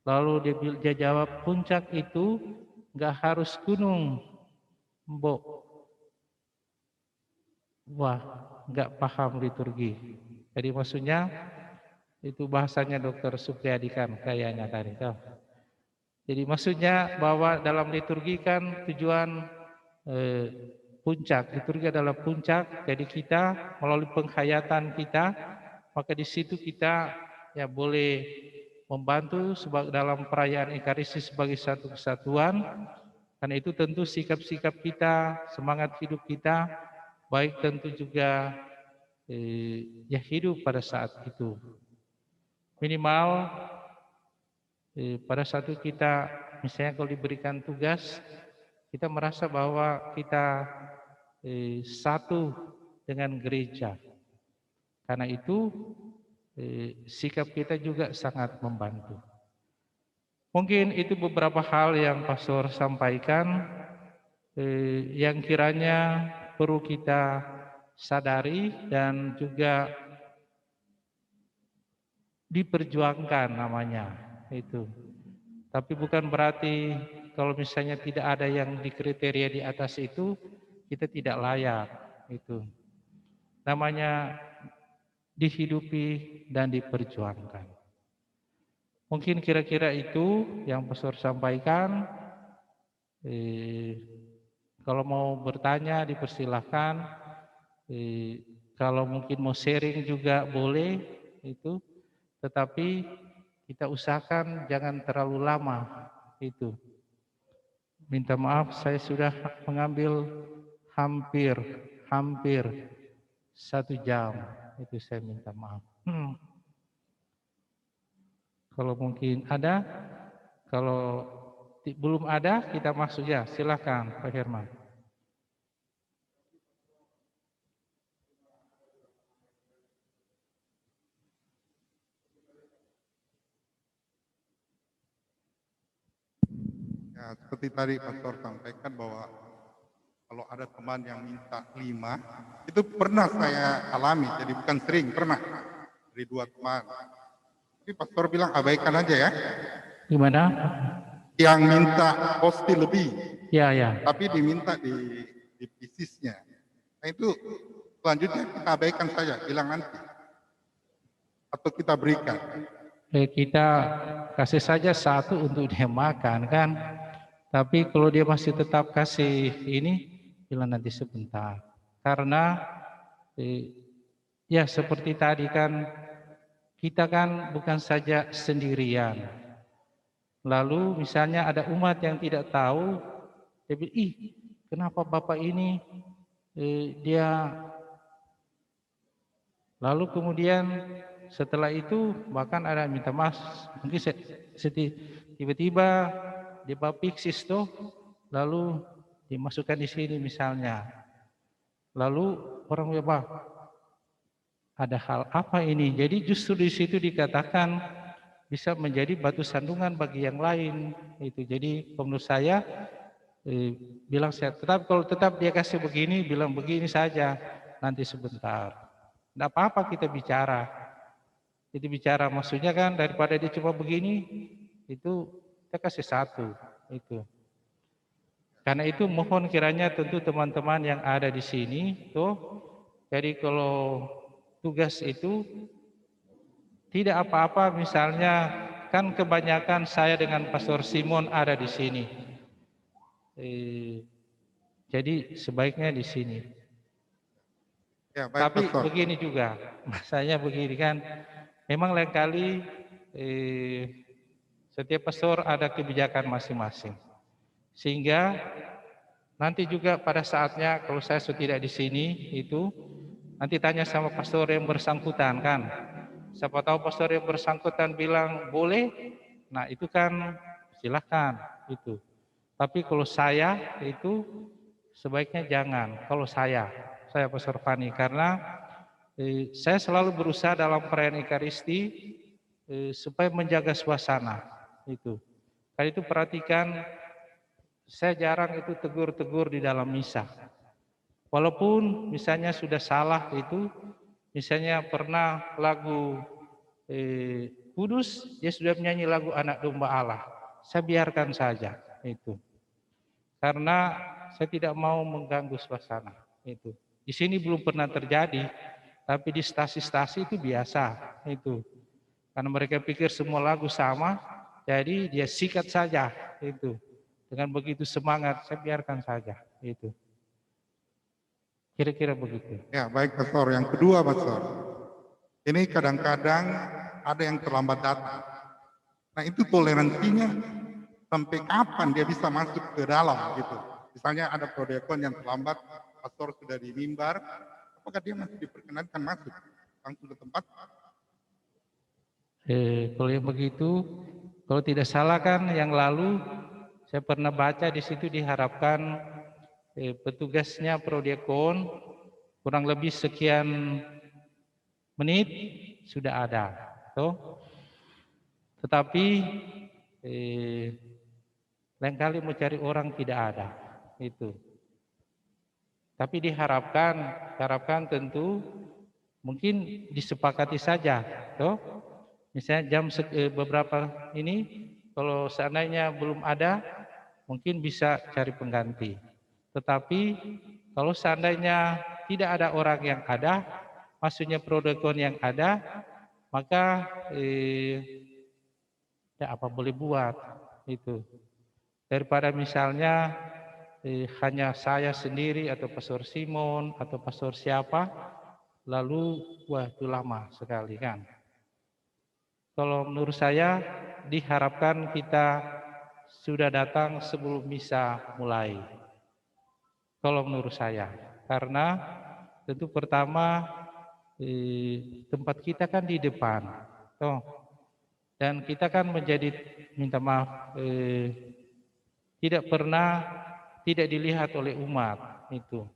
Lalu dia jawab, puncak itu nggak harus gunung, Mbok. Wah, nggak paham liturgi. Jadi maksudnya itu bahasanya Dr. Supriyadi kan kayaknya tadi. Jadi maksudnya bahwa dalam liturgi kan tujuan puncak, liturgi adalah puncak. Jadi kita melalui penghayatan kita, maka di situ kita ya boleh membantu dalam perayaan Ekaristi sebagai satu kesatuan. Karena itu tentu sikap-sikap kita, semangat hidup kita, baik tentu juga ya hidup pada saat itu. Minimal pada saat itu kita misalnya kalau diberikan tugas, kita merasa bahwa kita satu dengan gereja. Karena itu sikap kita juga sangat membantu. Mungkin itu beberapa hal yang Pastor sampaikan yang kiranya perlu kita sadari dan juga diperjuangkan namanya itu. Tapi bukan berarti kalau misalnya tidak ada yang dikriteria di atas itu kita tidak layak itu. Namanya dihidupi dan diperjuangkan. Mungkin kira-kira itu yang Pastor sampaikan. Kalau mau bertanya dipersilahkan. Kalau mungkin mau sharing juga boleh itu. Tetapi kita usahakan jangan terlalu lama itu. Minta maaf saya sudah mengambil hampir 1 jam. Itu saya minta maaf. Kalau mungkin ada, kalau belum ada kita masuk ya, silakan Pak Herman. Ya, seperti tadi Pastor sampaikan bahwa kalau ada teman yang minta 5, itu pernah saya alami, jadi bukan sering, pernah dari 2 teman. Tapi Pastor bilang abaikan aja ya. Gimana? Yang minta posti lebih, Ya. tapi diminta di bisnisnya. Nah itu selanjutnya kita abaikan saja, bilang nanti. Atau kita berikan. Kita kasih saja 1 untuk dia makan kan. Tapi kalau dia masih tetap kasih ini, bilang nanti sebentar. Karena ya seperti tadi kan, kita kan bukan saja sendirian. Lalu misalnya ada umat yang tidak tahu, dia bilang, kenapa Bapak ini dia. Lalu kemudian setelah itu bahkan ada minta maaf, mungkin tiba-tiba dia baptiksis tuh, lalu dimasukkan di sini misalnya. Lalu orang bilang, ada hal apa ini? Jadi justru di situ dikatakan bisa menjadi batu sandungan bagi yang lain. Itu jadi menurut saya bilang saya kalau tetap dia kasih begini, bilang begini saja, nanti sebentar. Tidak apa-apa kita bicara. Jadi bicara maksudnya kan daripada dia cuma begini, itu kita kasih 1 itu. Karena itu mohon kiranya tentu teman-teman yang ada di sini tuh, jadi kalau tugas itu tidak apa-apa, misalnya kan kebanyakan saya dengan Pastor Simon ada di sini. Jadi sebaiknya di sini. Ya, baik Tapi Pastor. begini juga, masanya begini kan, memang lain kali setiap pastor ada kebijakan masing-masing. Sehingga nanti juga pada saatnya kalau saya sudah tidak di sini itu nanti tanya sama pastor yang bersangkutan kan. Siapa tahu pastor yang bersangkutan bilang boleh, nah itu kan silahkan itu. Tapi kalau saya itu sebaiknya jangan. Kalau saya Pastor Fani karena saya selalu berusaha dalam perayaan Ekaristi supaya menjaga suasana itu. Kali itu perhatikan saya jarang itu tegur-tegur di dalam misa. Walaupun misalnya sudah salah itu, misalnya pernah lagu Kudus, dia sudah menyanyi lagu Anak Domba Allah. Saya biarkan saja itu. Karena saya tidak mau mengganggu suasana itu. Di sini belum pernah terjadi, tapi di stasi-stasi itu biasa itu. Karena mereka pikir semua lagu sama, jadi dia sikat saja itu. Dengan begitu semangat, saya biarkan saja itu. Kira-kira begitu. Ya, baik Pastor. Yang kedua Pastor, ini kadang-kadang ada yang terlambat datang. Nah, itu toleransinya sampai kapan dia bisa masuk ke dalam gitu. Misalnya ada prodiakon yang terlambat, pastor sudah di mimbar, apakah dia masih diperkenankan masuk langsung ke tempat? Kalau yang begitu, kalau tidak salah kan yang lalu saya pernah baca di situ diharapkan petugasnya prodiakon kurang lebih sekian menit sudah ada, toh. Tetapi lain kali mau cari orang tidak ada itu. Tapi diharapkan tentu mungkin disepakati saja, toh. Misalnya jam beberapa ini kalau seandainya belum ada mungkin bisa cari pengganti. Tetapi kalau seandainya tidak ada orang yang ada, maksudnya protokol yang ada, maka ya apa boleh buat itu. Daripada misalnya hanya saya sendiri atau Pastor Simon atau Pastor siapa, lalu wah itu lama sekali kan. Kalau menurut saya diharapkan kita sudah datang sebelum misa mulai. Kalau menurut saya, karena tentu pertama tempat kita kan di depan, toh, dan kita kan menjadi minta maaf tidak dilihat oleh umat itu.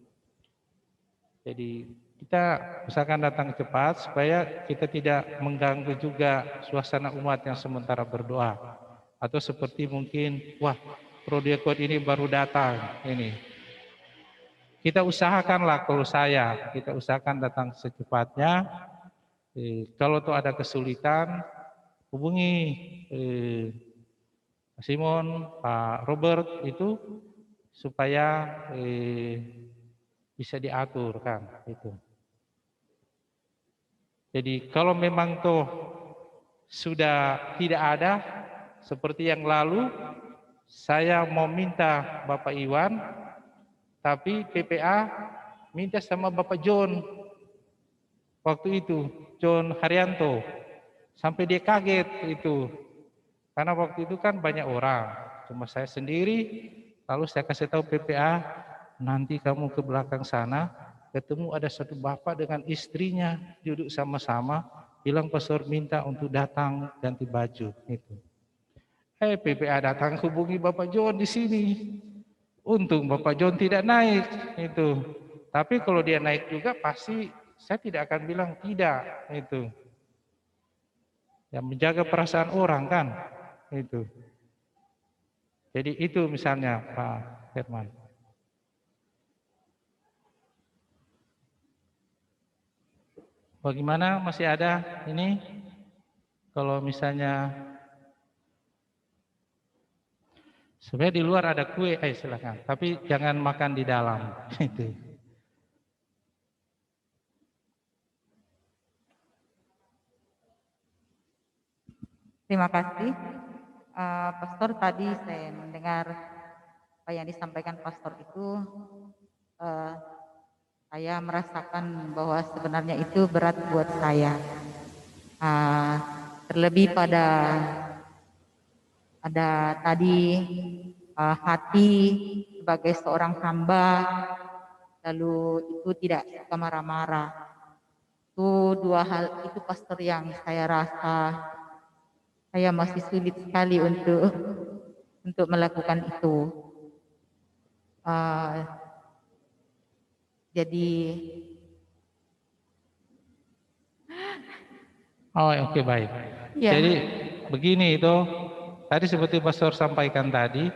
Jadi kita usahakan datang cepat supaya kita tidak mengganggu juga suasana umat yang sementara berdoa. Atau seperti mungkin, wah prodiakon ini baru datang ini. Kita usahakanlah kalau kita usahakan datang secepatnya. Kalau tuh ada kesulitan, hubungi Simon, Pak Robert itu supaya bisa diatur kan itu. Jadi kalau memang toh sudah tidak ada seperti yang lalu, saya mau minta Bapak Iwan, tapi PPA minta sama Bapak John waktu itu, John Haryanto, sampai dia kaget itu, karena waktu itu kan banyak orang, cuma saya sendiri, lalu saya kasih tahu PPA, nanti kamu ke belakang sana, ketemu ada satu bapak dengan istrinya duduk sama-sama, bilang pastor minta untuk datang ganti baju itu. PPA datang hubungi Bapak John di sini. Untung Bapak John tidak naik itu. Tapi kalau dia naik juga pasti saya tidak akan bilang tidak itu. Yang menjaga perasaan orang kan itu. Jadi itu misalnya Pak Herman. Bagaimana masih ada ini? Kalau misalnya sebenarnya di luar ada kue, silakan. Tapi jangan makan di dalam. Itu. Terima kasih. Pastor, tadi saya mendengar apa yang disampaikan Pastor itu saya merasakan bahwa sebenarnya itu berat buat saya. Terlebih pada ada tadi hati sebagai seorang hamba, lalu itu tidak suka marah-marah. Itu dua hal itu pastor yang saya rasa saya masih sulit sekali untuk melakukan itu. Jadi Oh, oke, baik. ya, Jadi begini itu, tadi seperti Pastor sampaikan tadi,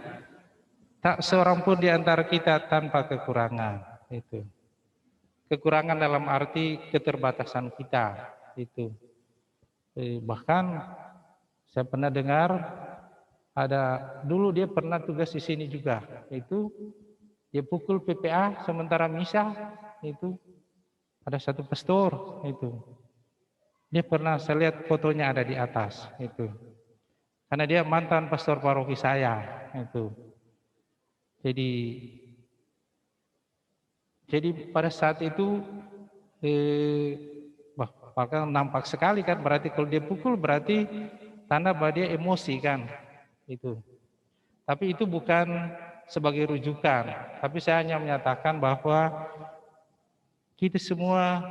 tak seorang pun di antara kita tanpa kekurangan. Itu kekurangan dalam arti keterbatasan kita. Itu bahkan saya pernah dengar ada dulu dia pernah tugas di sini juga. Itu dia pukul PPA sementara misa. Itu ada satu pastor itu. Dia pernah, saya lihat fotonya ada di atas itu. Karena dia mantan pastor paroki saya itu. Jadi pada saat itu bahkan nampak sekali kan, berarti kalau dia pukul berarti tanda bahwa dia emosi kan itu. Tapi itu bukan sebagai rujukan, tapi saya hanya menyatakan bahwa kita semua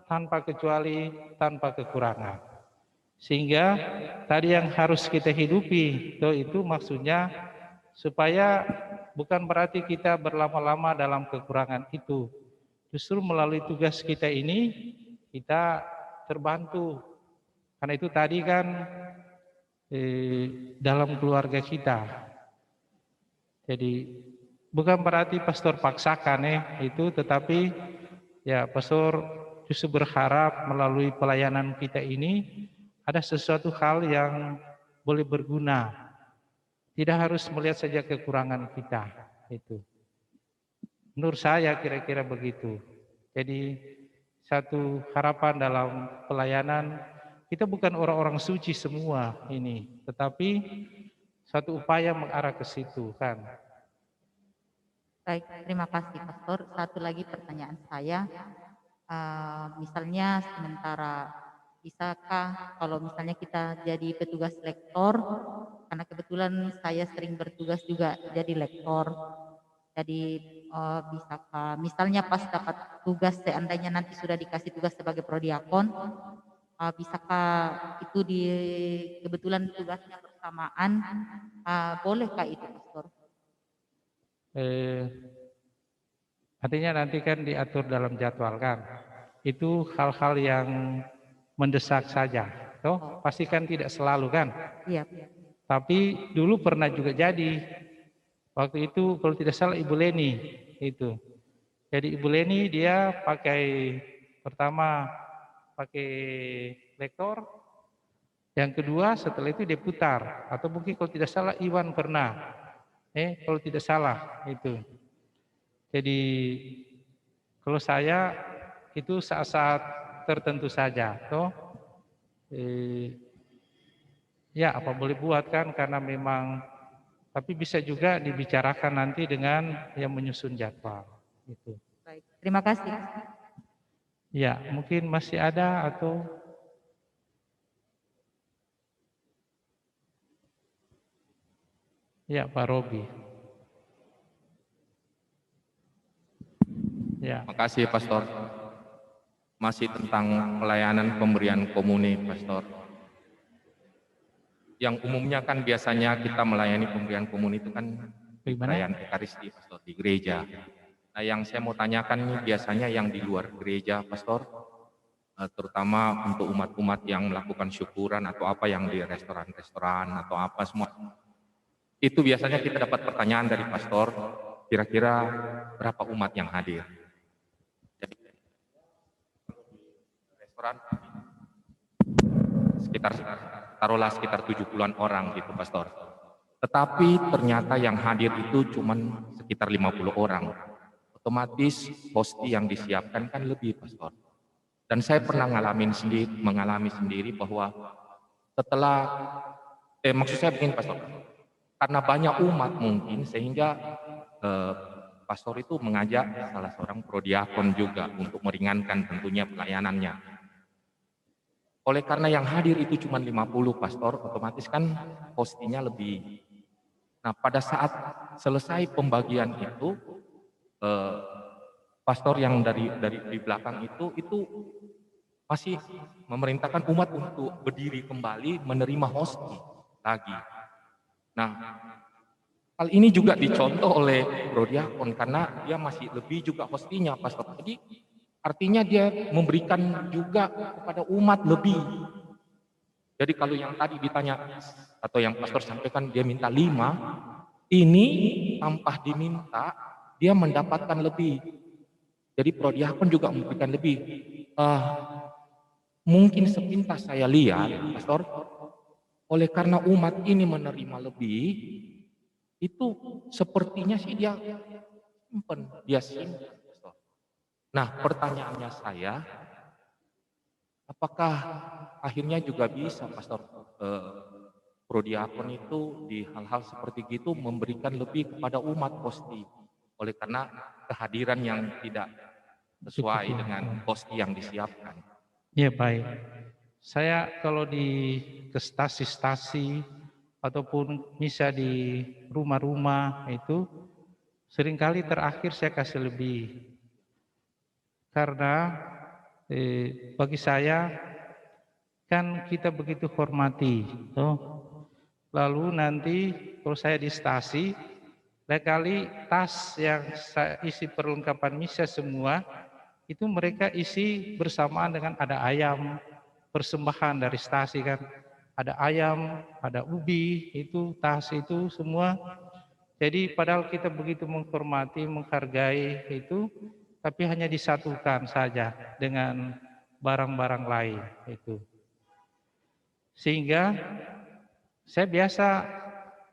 tanpa kecuali, tanpa kekurangan. Sehingga tadi yang harus kita hidupi itu maksudnya supaya bukan berarti kita berlama-lama dalam kekurangan itu. Justru melalui tugas kita ini kita terbantu. Karena itu tadi kan dalam keluarga kita. Jadi bukan berarti pastor paksakan itu, tetapi ya pastor justru berharap melalui pelayanan kita ini ada sesuatu hal yang boleh berguna. Tidak harus melihat saja kekurangan kita itu. Menurut saya kira-kira begitu. Jadi satu harapan dalam pelayanan, kita bukan orang-orang suci semua ini, tetapi satu upaya mengarah ke situ kan. baik, terima kasih Pastor. Satu lagi pertanyaan saya, misalnya sementara bisakah kalau misalnya kita jadi petugas lektor, karena kebetulan saya sering bertugas juga jadi lektor, jadi bisakah misalnya pas dapat tugas, seandainya nanti sudah dikasih tugas sebagai prodiakon, bisakah itu kebetulan tugasnya bersamaan, bolehkah itu Pastor? Artinya nanti kan diatur dalam jadwal kan. Itu hal-hal yang mendesak saja. Toh pasti kan tidak selalu kan. Iya. Tapi dulu pernah juga jadi. Waktu itu kalau tidak salah Ibu Leni itu. Jadi Ibu Leni dia pertama pakai lektor, yang kedua setelah itu dia putar, atau mungkin kalau tidak salah Iwan pernah. Kalau tidak salah itu. Jadi kalau saya itu saat-saat tertentu saja, toh ya apa boleh buat kan, karena memang, tapi bisa juga dibicarakan nanti dengan yang menyusun jadwal. Itu. Baik, terima kasih. Ya, mungkin masih ada atau ya Pak Robi. Ya. Makasih Pastor. Masih tentang pelayanan pemberian komuni Pastor. Yang umumnya kan biasanya kita melayani pemberian komuni itu kan di perayaan Ekaristi Pastor, di gereja. Nah yang saya mau tanyakan nih biasanya yang di luar gereja Pastor, terutama untuk umat-umat yang melakukan syukuran atau apa yang di restoran-restoran atau apa semua. Itu biasanya kita dapat pertanyaan dari Pastor, kira-kira berapa umat yang hadir? Jadi, restoran taruhlah sekitar 70-an orang gitu Pastor. Tetapi ternyata yang hadir itu cuman sekitar 50 orang. Otomatis hosti yang disiapkan kan lebih Pastor. Dan saya pernah mengalami sendiri bahwa setelah, maksud saya begini Pastor, karena banyak umat mungkin sehingga pastor itu mengajak salah seorang prodiakon juga untuk meringankan tentunya pelayanannya. Oleh karena yang hadir itu cuma 50 pastor, otomatis kan hostinya lebih. Nah, pada saat selesai pembagian itu, pastor yang dari di belakang itu masih memerintahkan umat untuk berdiri kembali menerima hosti lagi. Nah, hal ini juga dicontoh oleh prodiakon karena dia masih lebih juga hostinya, pastor. Jadi artinya dia memberikan juga kepada umat lebih. Jadi kalau yang tadi ditanya atau yang pastor sampaikan dia minta 5, ini tanpa diminta dia mendapatkan lebih. Jadi prodiakon juga memberikan lebih. Mungkin sepintas saya lihat, pastor, oleh karena umat ini menerima lebih, itu sepertinya sih dia simpen, pastor. Nah, pertanyaannya saya, apakah akhirnya juga bisa, pastor, prodiakon itu di hal-hal seperti gitu memberikan lebih kepada umat hosti, oleh karena kehadiran yang tidak sesuai dengan hosti yang disiapkan. Ya, baik. Saya kalau di ke stasi-stasi ataupun misa di rumah-rumah itu seringkali terakhir saya kasih lebih. Karena bagi saya kan kita begitu hormati, toh. Lalu nanti kalau saya di stasi, kali tas yang saya isi perlengkapan misa semua itu mereka isi bersamaan dengan ada ayam persembahan dari stasi kan, ada ayam, ada ubi, itu tas itu semua. Jadi padahal kita begitu menghormati, menghargai itu, tapi hanya disatukan saja dengan barang-barang lain itu. Sehingga saya biasa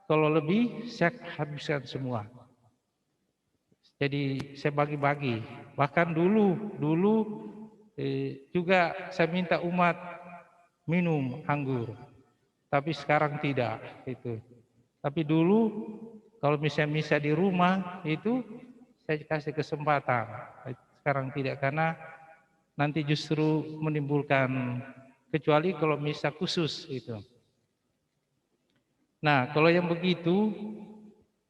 kalau lebih saya habiskan semua. Jadi saya bagi-bagi. Bahkan dulu juga saya minta umat minum anggur, tapi sekarang tidak itu. Tapi dulu kalau misalnya misa di rumah itu saya kasih kesempatan. Sekarang tidak, karena nanti justru menimbulkan, kecuali kalau misa khusus itu. Nah, kalau yang begitu,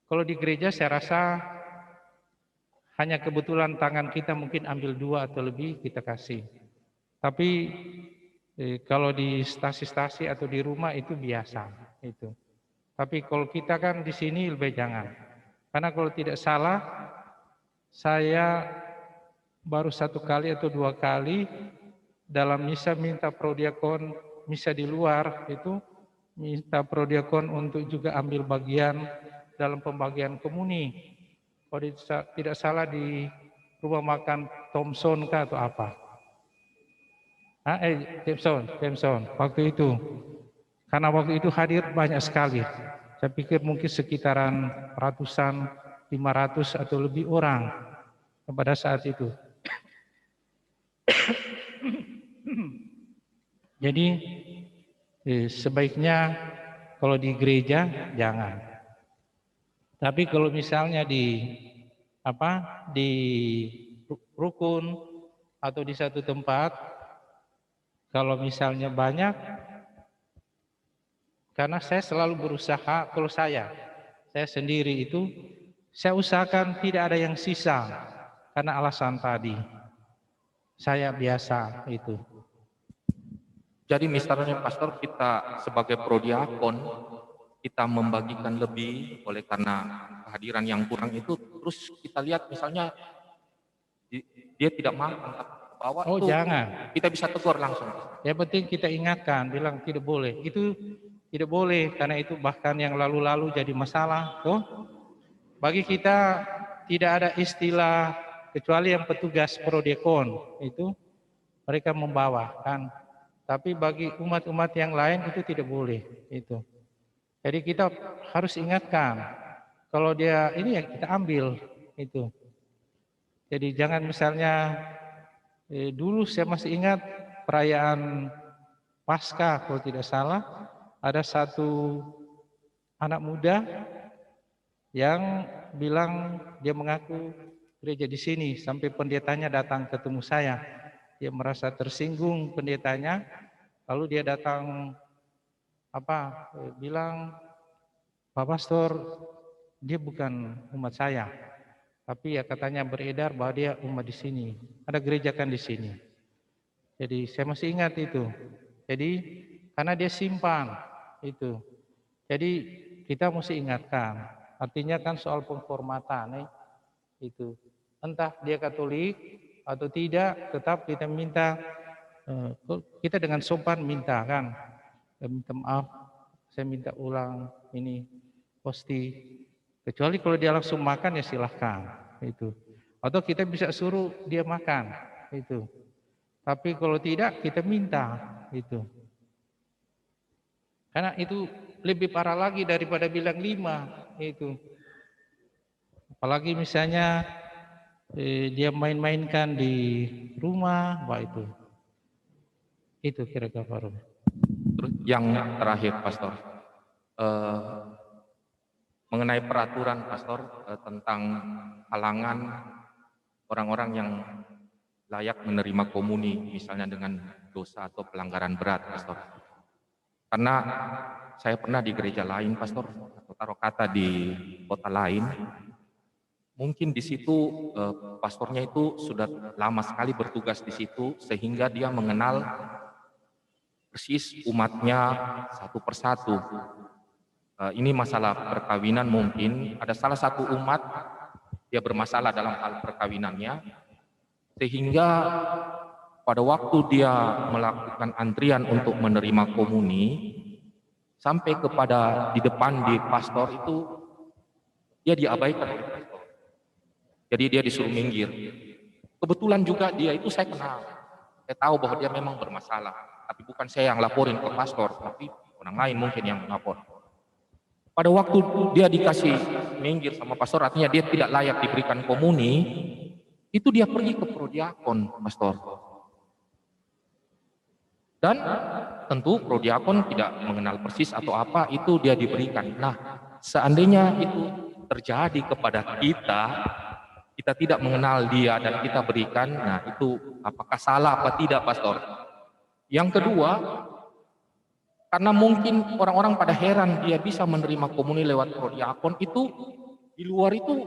kalau di gereja saya rasa hanya kebetulan tangan kita mungkin ambil 2 atau lebih kita kasih. Tapi kalau di stasi-stasi atau di rumah itu biasa itu. Tapi kalau kita kan di sini lebih jangan. Karena kalau tidak salah, saya baru 1 kali atau 2 kali dalam misa minta prodiakon, misa di luar itu minta prodiakon untuk juga ambil bagian dalam pembagian komuni. Kalau tidak salah di rumah makan Thompson kah atau apa? Jameson waktu itu. Karena waktu itu hadir banyak sekali. Saya pikir mungkin sekitaran ratusan, 500 atau lebih orang pada saat itu. Jadi sebaiknya kalau di gereja jangan. Tapi kalau misalnya di rukun atau di satu tempat, kalau misalnya banyak, karena saya selalu berusaha, kalau saya sendiri itu, saya usahakan tidak ada yang sisa, karena alasan tadi, saya biasa itu. Jadi misalnya pastor, kita sebagai prodiakon, kita membagikan lebih oleh karena kehadiran yang kurang itu, terus kita lihat misalnya dia tidak makan, bawa itu, jangan. Kita bisa tegur langsung. Yang penting kita ingatkan, bilang tidak boleh. Itu tidak boleh, karena itu bahkan yang lalu-lalu jadi masalah. Tuh. Bagi kita tidak ada istilah, kecuali yang petugas prodiakon, itu mereka membawa kan. Tapi bagi umat-umat yang lain itu tidak boleh. Itu. Jadi kita harus ingatkan, kalau dia ini ya kita ambil itu. Jadi jangan misalnya dulu saya masih ingat perayaan Paskah kalau tidak salah, ada satu anak muda yang bilang dia mengaku gereja di sini sampai pendetanya datang ketemu saya. Dia merasa tersinggung pendetanya, lalu dia datang bilang, Pak Pastor, dia bukan umat saya, tapi ya katanya beredar bahwa dia umat di sini. Ada gereja kan di sini. Jadi saya masih ingat itu. Jadi karena dia simpan itu. Jadi kita mesti ingatkan. Artinya kan soal penghormatan itu. Entah dia Katolik atau tidak, tetap kita minta, kita dengan sopan minta kan. Minta maaf, saya minta ulang ini posti. Kecuali kalau dia langsung makan ya silahkan itu. Atau kita bisa suruh dia makan itu. Tapi kalau tidak kita minta itu. Karena itu lebih parah lagi daripada bilang 5 itu. Apalagi misalnya dia main-mainkan di rumah, itu. Itu kira-kira Pak Romi. Terus yang terakhir Pastor, mengenai peraturan Pastor tentang halangan orang-orang yang layak menerima komuni, misalnya dengan dosa atau pelanggaran berat, Pastor. Karena saya pernah di gereja lain, Pastor, atau taruh kata di kota lain, mungkin di situ pastornya itu sudah lama sekali bertugas di situ, sehingga dia mengenal persis umatnya satu persatu. Ini masalah perkawinan, mungkin ada salah satu umat dia bermasalah dalam hal perkawinannya, sehingga pada waktu dia melakukan antrian untuk menerima komuni, sampai kepada di depan di pastor itu dia diabaikan oleh pastor. Jadi dia disuruh minggir. Kebetulan juga dia itu saya kenal. Saya tahu bahwa dia memang bermasalah, tapi bukan saya yang laporin ke pastor, tapi orang lain mungkin yang lapor. Pada waktu dia dikasih minggir sama pastor, artinya dia tidak layak diberikan komuni, itu dia pergi ke prodiakon, Pastor. Dan tentu prodiakon tidak mengenal persis atau apa itu dia diberikan. Nah, seandainya itu terjadi kepada kita, kita tidak mengenal dia dan kita berikan, nah itu apakah salah apa tidak, Pastor? Yang kedua, karena mungkin orang-orang pada heran dia bisa menerima komuni lewat prodiakon, itu di luar itu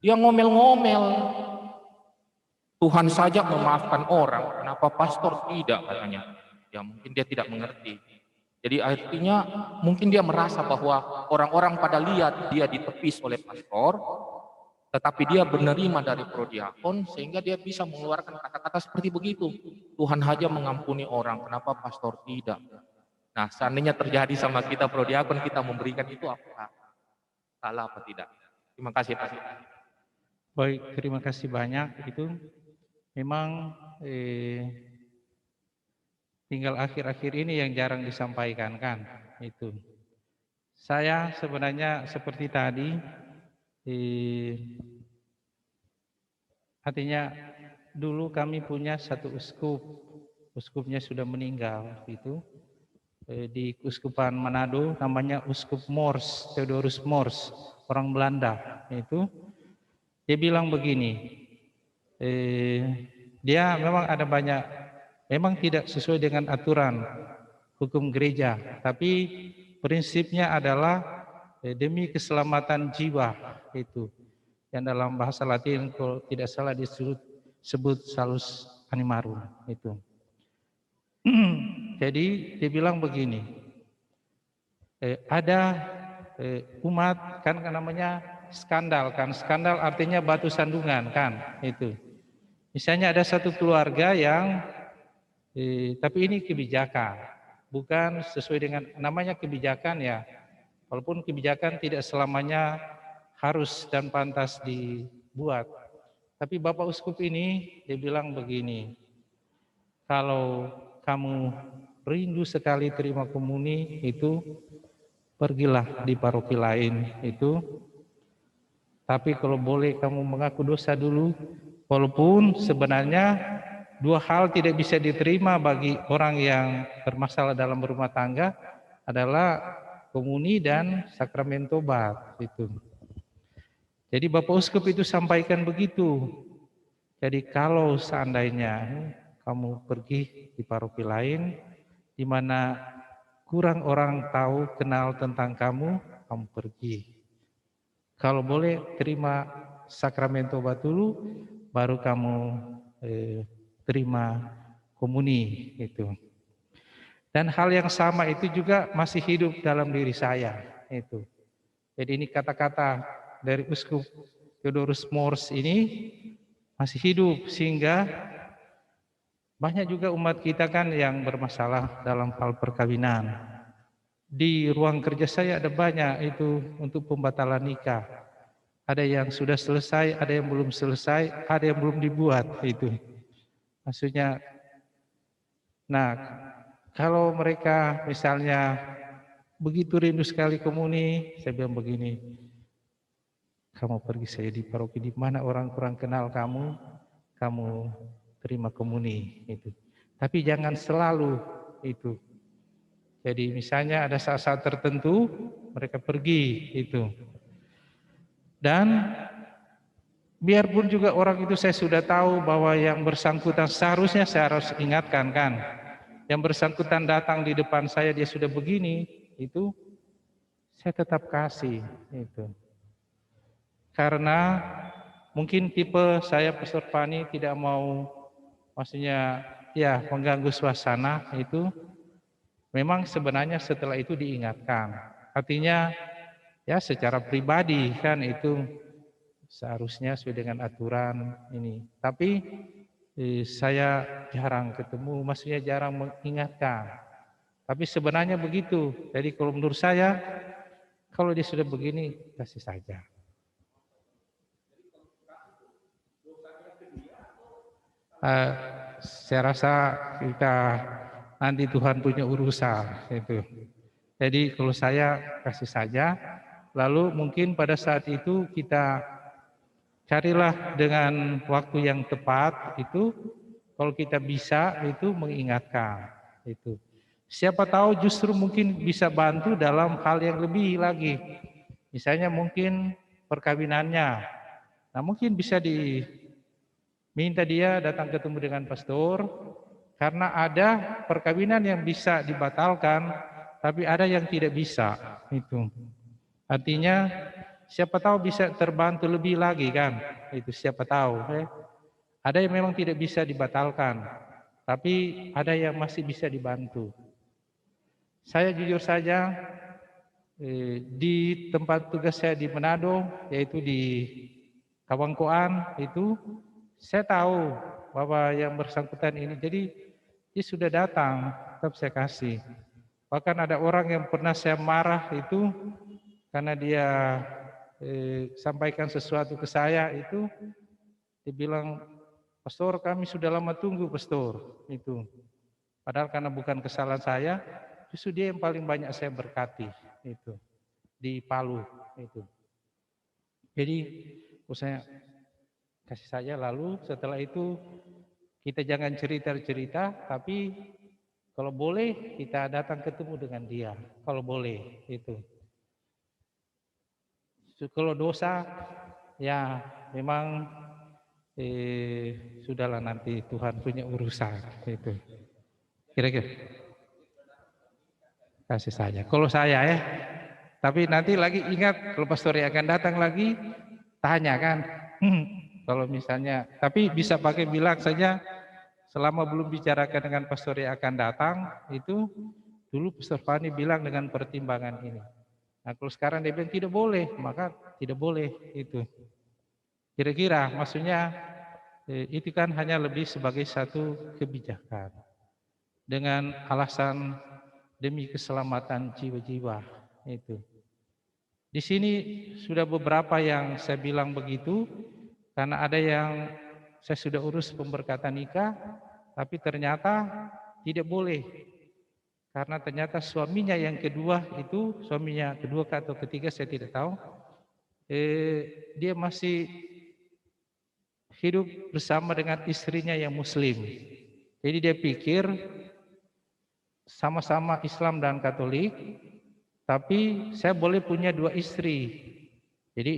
dia ngomel-ngomel. Tuhan saja memaafkan orang, kenapa pastor tidak, katanya. Ya mungkin dia tidak mengerti. Jadi artinya mungkin dia merasa bahwa orang-orang pada lihat dia ditepis oleh pastor, tetapi dia menerima dari prodiakon sehingga dia bisa mengeluarkan kata-kata seperti begitu. Tuhan saja mengampuni orang, kenapa pastor tidak? Nah, seandainya terjadi sama kita prodiakon, kita memberikan itu apa? Salah apa tidak? Terima kasih, Pak. Baik, terima kasih banyak. Itu memang tinggal akhir-akhir ini yang jarang disampaikan kan. Itu. Saya sebenarnya seperti tadi, artinya dulu kami punya satu uskup, uskupnya sudah meninggal itu. Di Uskupan Manado namanya Uskup Mors, Theodorus Mors, orang Belanda itu. Dia bilang begini, dia memang ada banyak, memang tidak sesuai dengan aturan hukum gereja, tapi prinsipnya adalah demi keselamatan jiwa itu, yang dalam bahasa Latin kalau tidak salah disebut salus animarum itu. Jadi dia bilang begini, ada umat kan namanya skandal kan, skandal artinya batu sandungan kan itu. Misalnya ada satu keluarga yang, tapi ini kebijakan, bukan sesuai dengan namanya kebijakan ya. Walaupun kebijakan tidak selamanya harus dan pantas dibuat. Tapi Bapak Uskup ini dia bilang begini, kalau kamu rindu sekali terima komuni itu pergilah di paroki lain itu. Tapi kalau boleh kamu mengaku dosa dulu, walaupun sebenarnya dua hal tidak bisa diterima bagi orang yang bermasalah dalam berumah tangga adalah komuni dan sakramen tobat itu. Jadi Bapak Uskup itu sampaikan begitu. Jadi kalau seandainya kamu pergi di paroki lain, di mana kurang orang tahu, kenal tentang kamu, kamu pergi. Kalau boleh terima sakramen tobat dulu, baru kamu terima komuni itu. Dan hal yang sama itu juga masih hidup dalam diri saya itu. Jadi ini kata-kata dari Uskup Theodorus Mors ini masih hidup, sehingga banyak juga umat kita kan yang bermasalah dalam hal perkawinan. Di ruang kerja saya ada banyak itu untuk pembatalan nikah. Ada yang sudah selesai, ada yang belum selesai, ada yang belum dibuat itu. Maksudnya, nah kalau mereka misalnya begitu rindu sekali komuni, saya bilang begini, kamu pergi saja di paroki di mana orang kurang kenal kamu, kamu terima komuni itu. Tapi jangan selalu itu. Jadi misalnya ada saat-saat tertentu mereka pergi itu. Dan biarpun juga orang itu saya sudah tahu bahwa yang bersangkutan seharusnya saya harus ingatkan kan. Yang bersangkutan datang di depan saya dia sudah begini, itu saya tetap kasih itu. Karena mungkin tipe saya Pastor Pani tidak mau maksudnya ya mengganggu suasana itu. Memang sebenarnya setelah itu diingatkan. Artinya ya secara pribadi kan itu seharusnya sesuai dengan aturan ini. Tapi saya jarang ketemu, maksudnya jarang mengingatkan. Tapi sebenarnya begitu. Jadi kalau menurut saya, kalau dia sudah begini, kasih saja. Saya rasa kita nanti Tuhan punya urusan itu. Jadi kalau saya kasih saja, lalu mungkin pada saat itu kita carilah dengan waktu yang tepat itu, kalau kita bisa itu mengingatkan itu. Siapa tahu justru mungkin bisa bantu dalam hal yang lebih lagi. Misalnya mungkin perkawinannya. Nah mungkin bisa diminta dia datang ketemu dengan pastor, karena ada perkawinan yang bisa dibatalkan, tapi ada yang tidak bisa itu. Artinya siapa tahu bisa terbantu lebih lagi kan, itu siapa tahu. Ada yang memang tidak bisa dibatalkan, tapi ada yang masih bisa dibantu. Saya jujur saja di tempat tugas saya di Manado, yaitu di Kawangkoan itu, saya tahu bahwa yang bersangkutan ini, jadi dia sudah datang, tetap saya kasih. Bahkan ada orang yang pernah saya marah itu karena dia sampaikan sesuatu ke saya itu, dia bilang, pastor kami sudah lama tunggu pastor itu. Padahal karena bukan kesalahan saya, justru dia yang paling banyak saya berkati itu di Palu itu. Jadi saya kasih saja, lalu setelah itu kita jangan cerita-cerita, tapi kalau boleh kita datang ketemu dengan dia, kalau boleh itu. Kalau dosa ya memang sudahlah, nanti Tuhan punya urusan itu. Kira-kira kasih saja. Kalau saya ya, tapi nanti lagi ingat kalau pastor yang akan datang lagi tanya kan. Kalau misalnya, tapi bisa pakai bilang saja selama belum bicarakan dengan pastor yang akan datang itu, dulu Pastor Fani bilang dengan pertimbangan ini. Nah kalau sekarang dia bilang tidak boleh, maka tidak boleh itu. Kira-kira maksudnya itu kan hanya lebih sebagai satu kebijakan dengan alasan demi keselamatan jiwa-jiwa itu. Di sini sudah beberapa yang saya bilang begitu, karena ada yang saya sudah urus pemberkatan nikah, tapi ternyata tidak boleh. Karena ternyata suaminya yang kedua itu, suaminya kedua atau ketiga saya tidak tahu, dia masih hidup bersama dengan istrinya yang muslim. Jadi dia pikir sama-sama Islam dan Katolik, tapi saya boleh punya dua istri. Jadi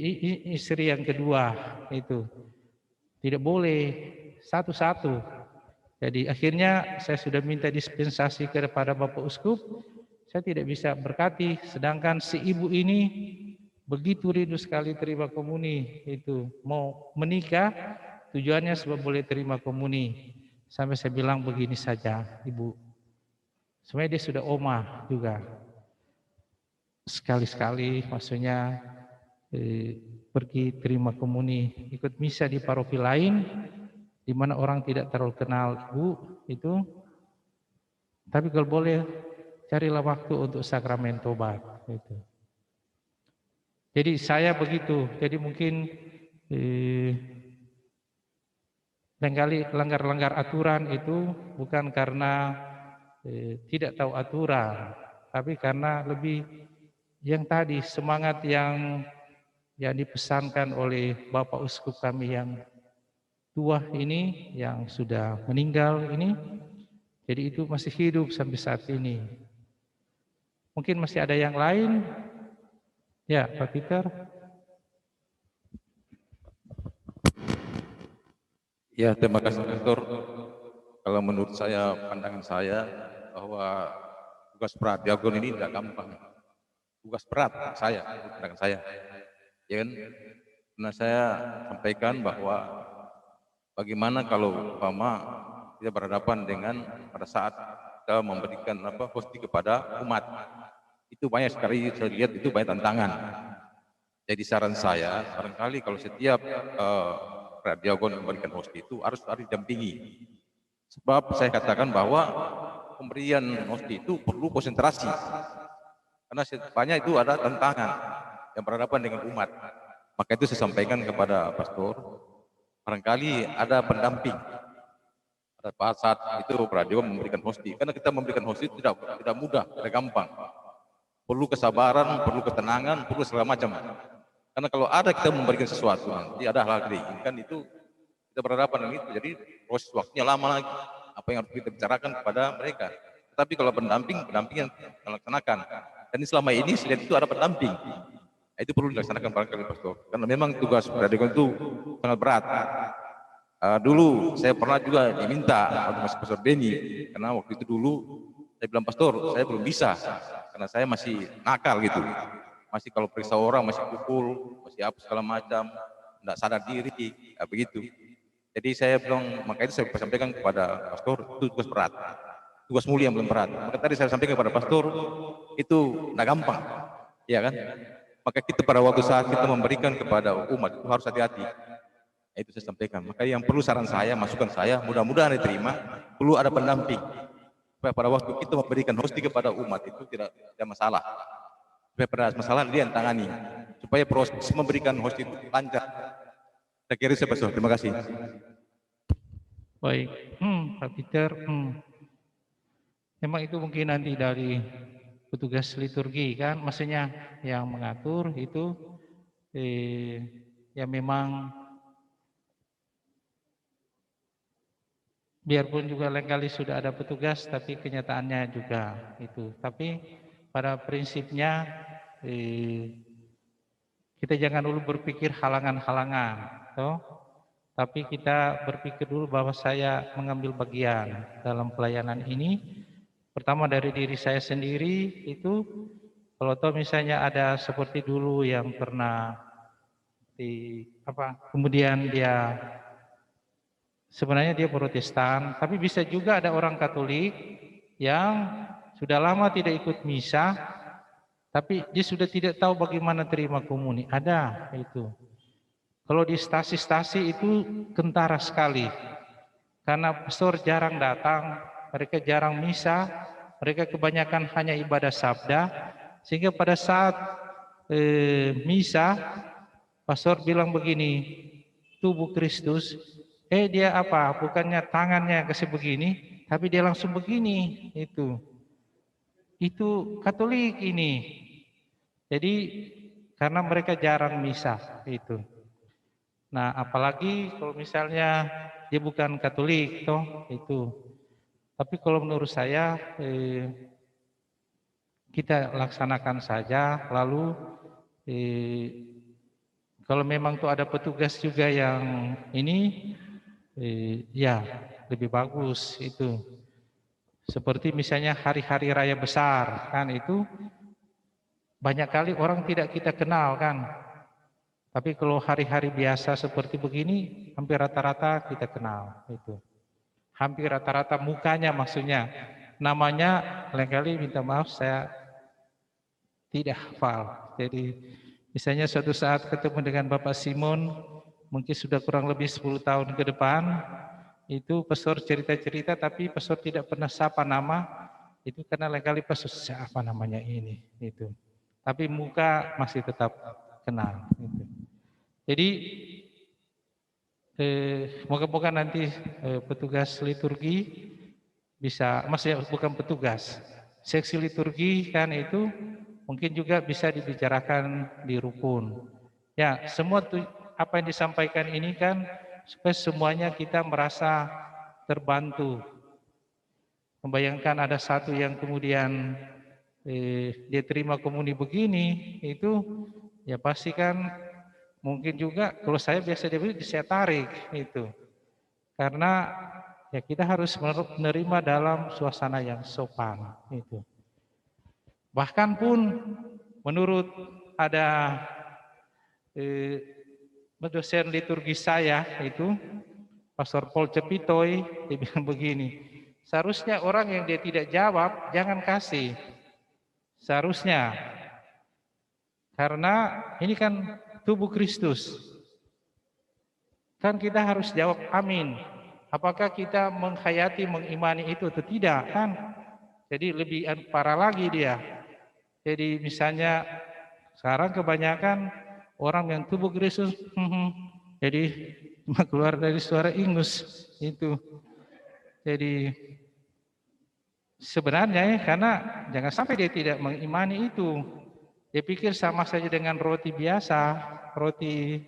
istri yang kedua itu tidak boleh satu-satu. Jadi akhirnya saya sudah minta dispensasi kepada Bapak Uskup, saya tidak bisa berkati, sedangkan si ibu ini begitu rindu sekali terima komuni, itu mau menikah tujuannya sebab boleh terima komuni. Sampai saya bilang begini saja, Ibu, sebenarnya dia sudah omah juga, sekali-sekali maksudnya pergi terima komuni, ikut misa di paroki lain di mana orang tidak terlalu kenal Ibu itu. Tapi kalau boleh carilah waktu untuk sakramen tobat itu. Jadi saya begitu. Jadi mungkin barangkali langgar-langgar aturan itu bukan karena tidak tahu aturan, tapi karena lebih yang tadi semangat yang dipesankan oleh Bapak Uskup kami yang tua ini, yang sudah meninggal ini, jadi itu masih hidup sampai saat ini. Mungkin masih ada yang lain? Ya, Pak Peter. Ya, terima kasih, Pastor. Kalau menurut saya, pandangan saya, bahwa tugas pradiakon ini tidak gampang. Tugas berat saya, pandangan saya. Ya kan? Karena saya sampaikan bahwa bagaimana kalau umpama kita berhadapan dengan pada saat kita memberikan hosti kepada umat. Itu banyak sekali, saya lihat itu banyak tantangan. Jadi saran saya, barangkali kalau setiap pradiakon memberikan hosti itu harus didampingi. Sebab saya katakan bahwa pemberian hosti itu perlu konsentrasi. Karena banyak itu ada tantangan yang berhadapan dengan umat. Maka itu saya sampaikan kepada pastor, barangkali ada pendamping. Pada saat itu pradiakon memberikan hosti. Karena kita memberikan hosti itu tidak mudah, tidak gampang. Perlu kesabaran, perlu ketenangan, perlu segala macam. Karena kalau ada kita memberikan sesuatu, nanti ada hal-hal diinginkan, itu kita berhadapan dengan itu. Jadi proses waktunya lama lagi. Apa yang harus kita bicarakan kepada mereka. Tetapi kalau pendamping yang dilaksanakan. Dan selama ini saya lihat itu ada pendamping. Itu perlu dilaksanakan barangkali Pastor. Karena memang tugas pradiakon itu sangat berat. Dulu saya pernah juga diminta waktu masih Pastor Beni. Karena waktu itu dulu saya bilang, Pastor, saya belum bisa. Karena saya masih nakal gitu. Masih kalau periksa orang masih pukul, masih apa segala macam, tidak sadar diri, ya begitu. Jadi saya bilang, maka itu saya sampaikan kepada pastor, itu tugas berat, tugas mulia yang belum berat. Maka tadi saya sampaikan kepada pastor, itu tidak gampang, ya kan? Maka kita pada waktu saat kita memberikan kepada umat itu harus hati-hati. Itu saya sampaikan. Maka yang perlu saran saya, masukan saya, mudah-mudahan diterima, perlu ada pendamping. Supaya pada waktu kita memberikan hosti kepada umat itu tidak masalah. Supaya pada masalah dia yang tangani, supaya proses memberikan hosti itu lancar. Saya kira itu, Pastor. Terima kasih. Baik, Pak Peter. Memang itu mungkin nanti dari petugas liturgi kan, maksudnya yang mengatur itu, ya memang biarpun juga lain kali sudah ada petugas, tapi kenyataannya juga itu. Tapi pada prinsipnya kita jangan dulu berpikir halangan-halangan, toh. Tapi kita berpikir dulu bahwa saya mengambil bagian dalam pelayanan ini. Pertama dari diri saya sendiri itu, kalau toh misalnya ada seperti dulu yang pernah kemudian dia sebenarnya dia Protestan, tapi bisa juga ada orang Katolik yang sudah lama tidak ikut misa, tapi dia sudah tidak tahu bagaimana terima komuni. Ada itu. Kalau di stasi-stasi itu kentara sekali. Karena pastor jarang datang, mereka jarang misa, mereka kebanyakan hanya ibadah sabda, sehingga pada saat misa, pastor bilang begini, tubuh Kristus, dia apa? Bukannya tangannya kasih begini, tapi dia langsung begini, itu Katolik ini. Jadi karena mereka jarang misa itu. Nah, apalagi kalau misalnya dia bukan Katolik, toh itu. Tapi kalau menurut saya kita laksanakan saja, lalu kalau memang tuh ada petugas juga yang ini, ya lebih bagus itu. Seperti misalnya hari-hari raya besar kan itu banyak kali orang tidak kita kenal kan. Tapi kalau hari-hari biasa seperti begini hampir rata-rata kita kenal itu. Hampir rata-rata mukanya maksudnya. Namanya lain kali minta maaf saya tidak hafal. Jadi misalnya suatu saat ketemu dengan Bapak Simon mungkin sudah kurang lebih 10 tahun ke depan itu pastor cerita-cerita tapi pastor tidak pernah sapa nama itu karena lain kali pastor siapa namanya ini itu. Tapi muka masih tetap kenal gitu. Jadi moga-moga nanti petugas liturgi bisa, maksudnya bukan petugas, seksi liturgi kan itu mungkin juga bisa dibicarakan di rukun. Ya, semua apa yang disampaikan ini kan supaya semuanya kita merasa terbantu. Membayangkan ada satu yang kemudian dia terima komuni begini, itu ya pasti kan mungkin juga kalau saya biasa saya tarik itu. Karena ya kita harus menerima dalam suasana yang sopan itu. Bahkan pun menurut ada dosen liturgi saya itu Pastor Paul Cepitoy dia bilang begini, seharusnya orang yang dia tidak jawab jangan kasih. Seharusnya karena ini kan tubuh Kristus. Kan kita harus jawab amin. Apakah kita menghayati, mengimani itu atau tidak kan? Jadi lebih parah lagi dia. Jadi misalnya sekarang kebanyakan orang yang tubuh Kristus, jadi keluar dari suara ingus itu. Jadi sebenarnya karena jangan sampai dia tidak mengimani itu. Dia pikir sama saja dengan roti biasa, roti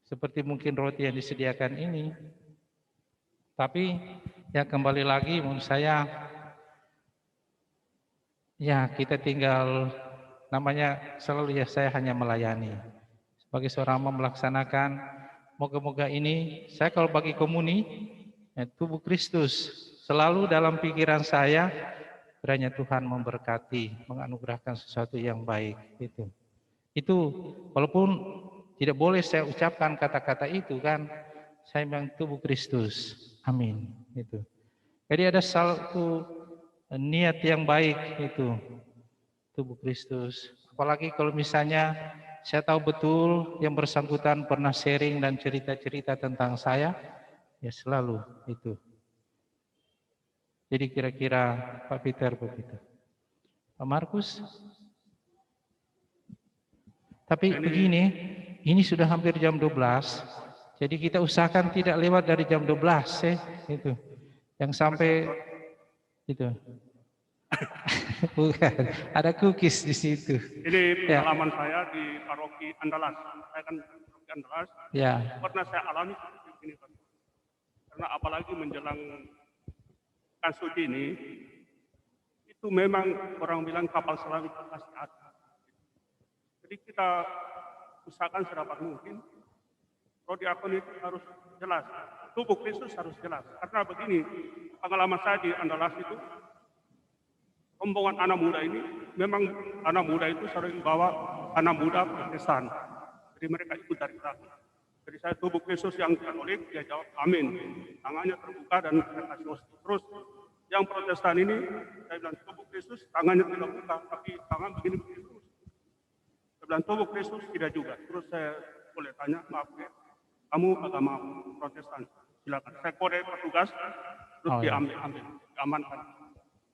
seperti mungkin roti yang disediakan ini. Tapi ya kembali lagi menurut saya, ya kita tinggal namanya selalu ya saya hanya melayani. Sebagai seorang melaksanakan, moga-moga ini saya kalau bagi komuni, ya, tubuh Kristus selalu dalam pikiran saya. Kiranya Tuhan memberkati, menganugerahkan sesuatu yang baik itu. Itu walaupun tidak boleh saya ucapkan kata-kata itu kan, saya memang tubuh Kristus. Amin. Itu. Jadi ada satu niat yang baik itu tubuh Kristus. Apalagi kalau misalnya saya tahu betul yang bersangkutan pernah sharing dan cerita-cerita tentang saya, ya selalu itu. Jadi kira-kira Pak Peter begitu. Pak Markus? Tapi begini, ini sudah hampir jam 12. Jadi kita usahakan tidak lewat dari jam 12 itu. Yang sampai itu. Bukan, ada cookies di situ. Ini pengalaman saya di paroki Andalas. Saya kan paroki Andalas. Ya. Pernah saya alami seperti ini, Pak. Karena apalagi menjelang kan suci ini, itu memang orang bilang kapal selam itu pasti ada. Jadi kita usahakan sedapat mungkin, prodiakon itu harus jelas, tubuh Kristus harus jelas. Karena begini, pengalaman saya di Andalas itu, rombongan anak muda ini, memang anak muda itu sering bawa anak muda Protestan. Jadi mereka ikut dari belakang. Jadi saya tubuh Kristus yang Katolik, dia jawab amin. Tangannya terbuka dan mereka terus. Yang Protestan ini, saya bilang tubuh Kristus, tangannya tidak buka, tapi tangan begini terus. Saya bilang tubuh Kristus tidak juga. Terus saya boleh tanya, maaf ya, kamu agama Protestan, silakan. Saya kode petugas, terus diamankan.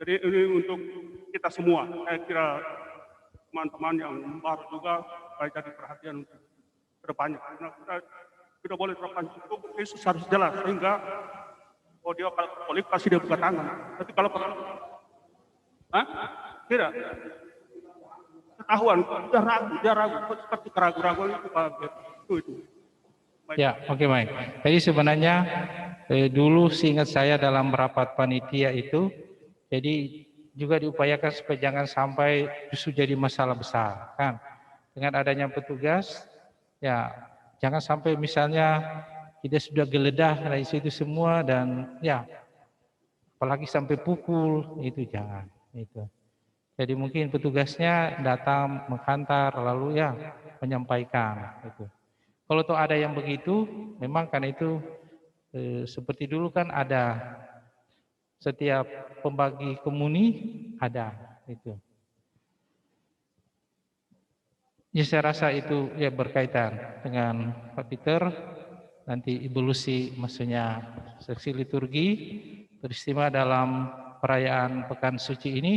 Jadi ini untuk kita semua. Saya kira teman-teman yang baru juga baik jadi perhatian untuk kedepannya. Karena kita tidak boleh terapkan tubuh Kristus harus jelas sehingga dia kalau Katolik pasti dia buka tangan. Tapi kalau tidak ketahuan, dia ragu, seperti keraguan itu Pak. Itu. Baik. Ya, oke, baik. Jadi sebenarnya dulu seingat saya dalam rapat panitia itu, jadi juga diupayakan supaya jangan sampai justru jadi masalah besar, kan? Dengan adanya petugas, ya jangan sampai misalnya kita sudah geledah dari situ semua dan ya apalagi sampai pukul, itu jangan itu. Jadi mungkin petugasnya datang menghantar lalu ya menyampaikan itu. Kalau tuh ada yang begitu, memang kan itu seperti dulu kan ada setiap pembagi komuni ada itu. Ya saya rasa itu ya berkaitan dengan Pak Peter. Nanti Ibu Lucy maksudnya seksi liturgi peristiwa dalam perayaan Pekan Suci ini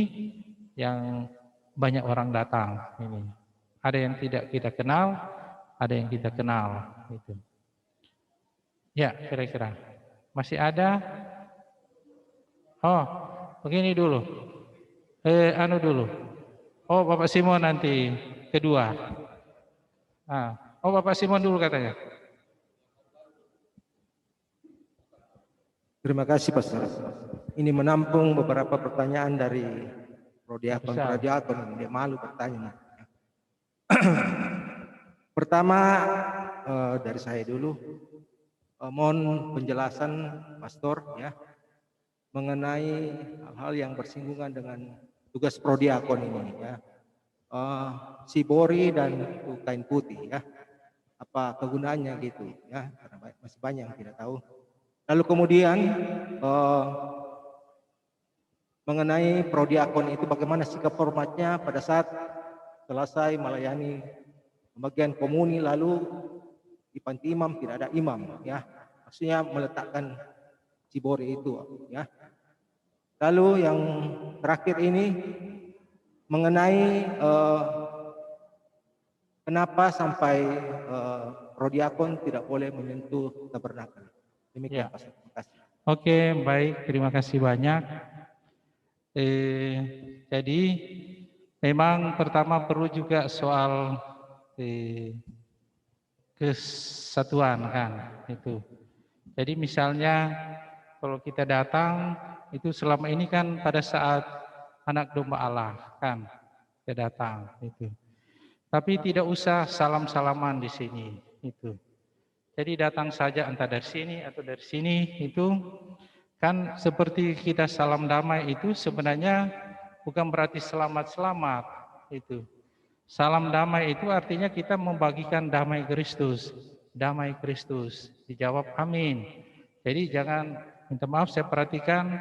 yang banyak orang datang ini. Ada yang tidak kita kenal, ada yang kita kenal itu. Ya, kira-kira. Masih ada? Oh, begini dulu. Anu dulu. Oh, Bapak Simon nanti kedua. Oh, Bapak Simon dulu katanya. Terima kasih, Pastor. Ini menampung beberapa pertanyaan dari prodiakon, dia malu bertanya. Pertama, dari saya dulu, mohon penjelasan, Pastor, ya, mengenai hal-hal yang bersinggungan dengan tugas prodiakon ini, ya. Sibori dan kain putih, ya. Apa kegunaannya gitu, ya? Karena masih banyak yang tidak tahu. Lalu kemudian mengenai prodiakon itu bagaimana sikap formatnya pada saat selesai melayani pembagian komuni lalu di panti imam tidak ada imam, ya, maksudnya meletakkan cibori itu, ya. Lalu yang terakhir ini mengenai kenapa sampai prodiakon tidak boleh menyentuh tabernakel. Demikian, Ya. Pastor. Terima kasih. Oke, baik, terima kasih banyak. Jadi memang pertama perlu juga soal kesatuan kan itu. Jadi misalnya kalau kita datang itu selama ini kan pada saat anak domba Allah kan kita datang itu. Tapi tidak usah salam-salaman di sini itu. Jadi datang saja entah dari sini atau dari sini itu kan seperti kita salam damai itu sebenarnya bukan berarti selamat-selamat itu. Salam damai itu artinya kita membagikan damai Kristus. Damai Kristus. Dijawab amin. Jadi jangan, minta maaf saya perhatikan,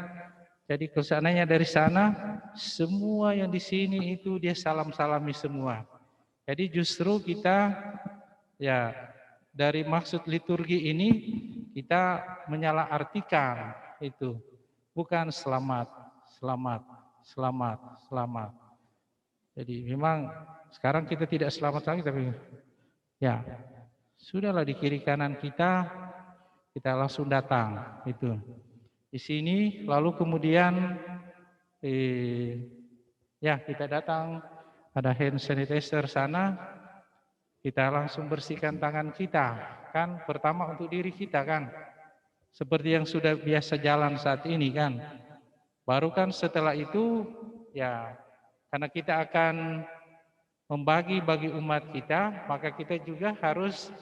jadi kesananya dari sana semua yang di sini itu dia salam-salami semua. Jadi justru kita ya dari maksud liturgi ini kita menyalahartikan itu, bukan selamat, selamat, selamat, selamat. Jadi memang sekarang kita tidak selamat lagi, tapi ya sudahlah di kiri kanan kita langsung datang itu di sini, lalu kemudian ya kita datang ada hand sanitizer sana. Kita langsung bersihkan tangan kita, kan pertama untuk diri kita kan, seperti yang sudah biasa jalan saat ini kan. Baru kan setelah itu ya karena kita akan bagi umat kita, maka kita juga harus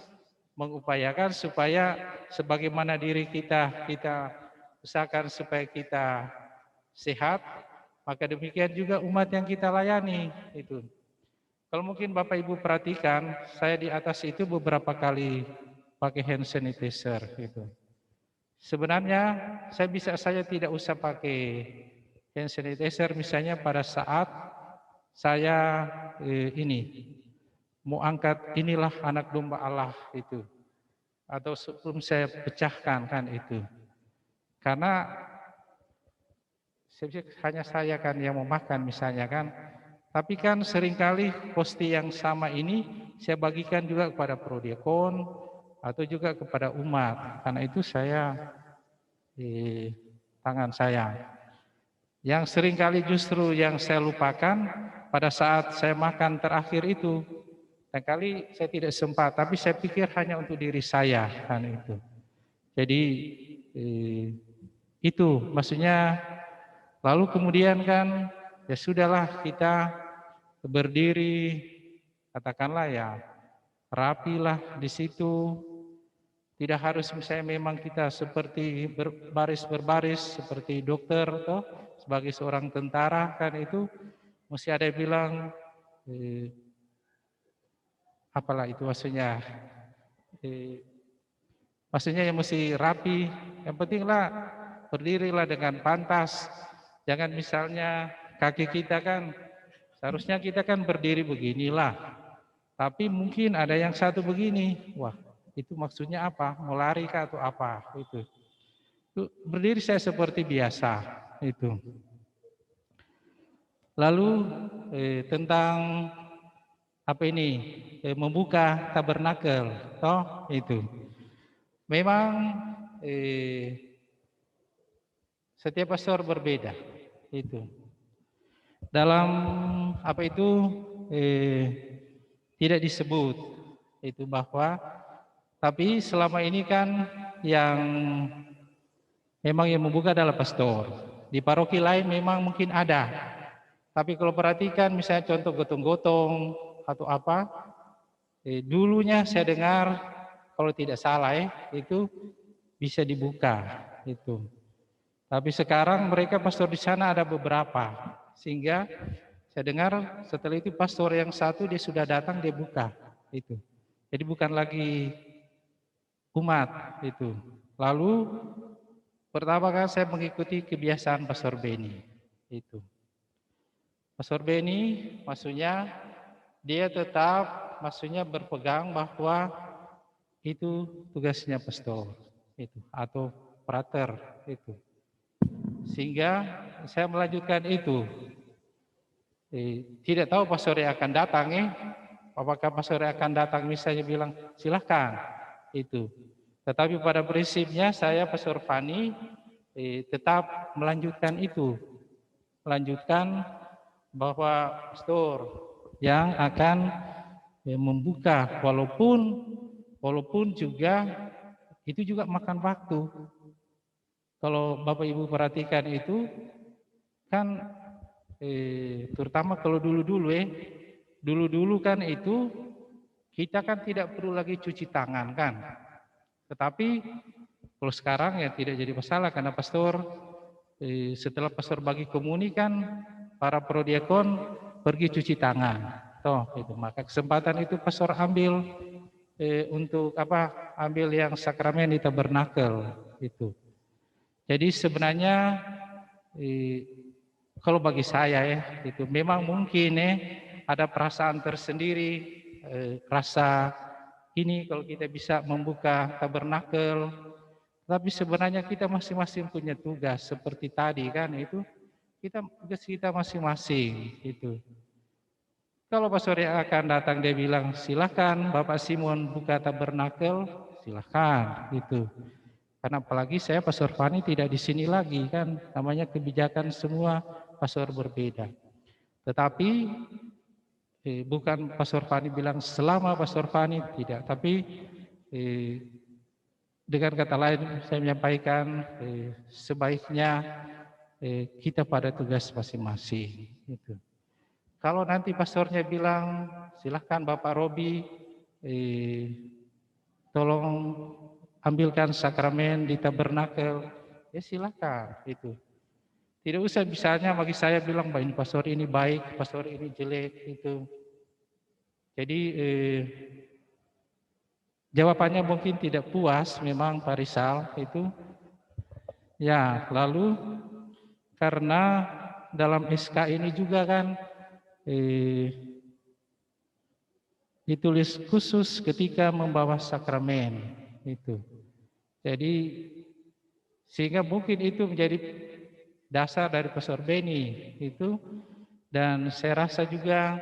mengupayakan supaya sebagaimana diri kita usahakan supaya kita sehat, maka demikian juga umat yang kita layani itu. Kalau mungkin Bapak Ibu perhatikan, saya di atas itu beberapa kali pakai hand sanitizer gitu. Sebenarnya saya tidak usah pakai hand sanitizer misalnya pada saat saya ini mau angkat inilah anak domba Allah itu. Atau sebelum saya pecahkan kan itu. Karena hanya saya kan yang mau makan misalnya kan. Tapi kan seringkali hosti yang sama ini saya bagikan juga kepada prodiakon atau juga kepada umat. Karena itu saya di tangan saya. Yang seringkali justru yang saya lupakan pada saat saya makan terakhir itu. Dan kali saya tidak sempat, tapi saya pikir hanya untuk diri saya kan itu. Jadi itu maksudnya. Lalu kemudian kan ya sudahlah kita berdiri, katakanlah ya rapilah di situ. Tidak harus misalnya memang kita seperti berbaris seperti dokter atau sebagai seorang tentara, kan itu mesti ada yang bilang apalah itu maksudnya, maksudnya yang mesti rapi. Yang pentinglah berdirilah dengan pantas. Jangan misalnya kaki kita kan seharusnya kita kan berdiri beginilah, tapi mungkin ada yang satu begini, wah itu maksudnya apa? Mau lari kah atau apa? Itu berdiri saya seperti biasa itu. Lalu tentang apa ini? Membuka tabernakel, toh itu. Memang setiap pastor berbeda itu. Dalam apa itu tidak disebut itu bahwa, tapi selama ini kan yang memang yang membuka adalah pastor. Di paroki lain memang mungkin ada. Tapi kalau perhatikan misalnya contoh gotong-gotong atau apa, dulunya saya dengar kalau tidak salah itu bisa dibuka itu. Tapi sekarang mereka pastor di sana ada beberapa, sehingga saya dengar setelah itu pastor yang satu dia sudah datang dia buka itu. Jadi bukan lagi umat itu. Lalu pertama kan saya mengikuti kebiasaan Pastor Beni itu. Pastor Beni maksudnya dia tetap maksudnya berpegang bahwa itu tugasnya pastor itu atau prater itu. Sehingga saya melanjutkan itu. Tidak tahu pastor yang akan datang apakah pastor yang akan datang misalnya bilang silahkan itu. Tetapi pada prinsipnya saya Pastor Fani tetap melanjutkan itu. Melanjutkan bahwa pastor yang akan membuka walaupun juga itu juga makan waktu. Kalau Bapak Ibu perhatikan itu kan terutama kalau dulu kan itu kita kan tidak perlu lagi cuci tangan kan. Tetapi kalau sekarang ya tidak jadi masalah karena pastor setelah pastor bagi komuni kan para prodiakon pergi cuci tangan. Toh itu maka kesempatan itu pastor ambil untuk apa? Ambil yang sakramen di tabernakel itu. Jadi sebenarnya kalau bagi saya itu memang mungkin ada perasaan tersendiri, rasa ini kalau kita bisa membuka tabernakel, tapi sebenarnya kita masing-masing punya tugas seperti tadi kan itu tugas kita masing-masing itu. Kalau pastor yang akan datang dia bilang silakan Bapak Simon buka tabernakel, silakan gitu. Karena apalagi saya Pastor Fani tidak di sini lagi kan, namanya kebijakan semua pastor berbeda. Tetapi bukan Pastor Fani bilang selama Pastor Fani tidak, tapi dengan kata lain saya menyampaikan sebaiknya kita pada tugas masing-masing. Gitu. Kalau nanti pastornya bilang silahkan Bapak Robi tolong ambilkan sakramen di tabernakel, ya silakan itu. Tidak usah misalnya bagi saya bilang bahwa ini pastor ini baik, pastor ini jelek itu. Jadi jawabannya mungkin tidak puas memang Pak Rizal itu. Ya, lalu karena dalam SK ini juga kan ditulis khusus ketika membawa sakramen itu. Jadi sehingga mungkin itu menjadi dasar dari Pastor Beni itu, dan saya rasa juga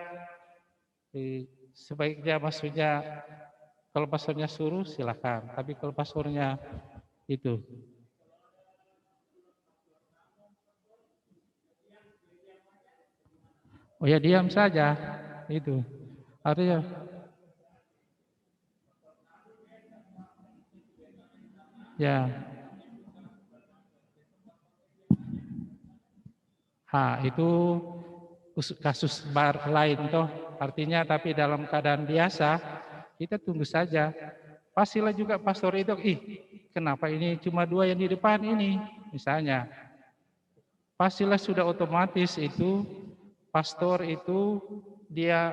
sebaiknya maksudnya kalau pastornya suruh silakan, tapi kalau pastornya itu oh ya diam saja itu artinya ya. Itu kasus lain toh artinya, tapi dalam keadaan biasa kita tunggu saja. Pastilah juga pastor itu, kenapa ini cuma 2 yang di depan ini, misalnya. Pastilah sudah otomatis itu, pastor itu dia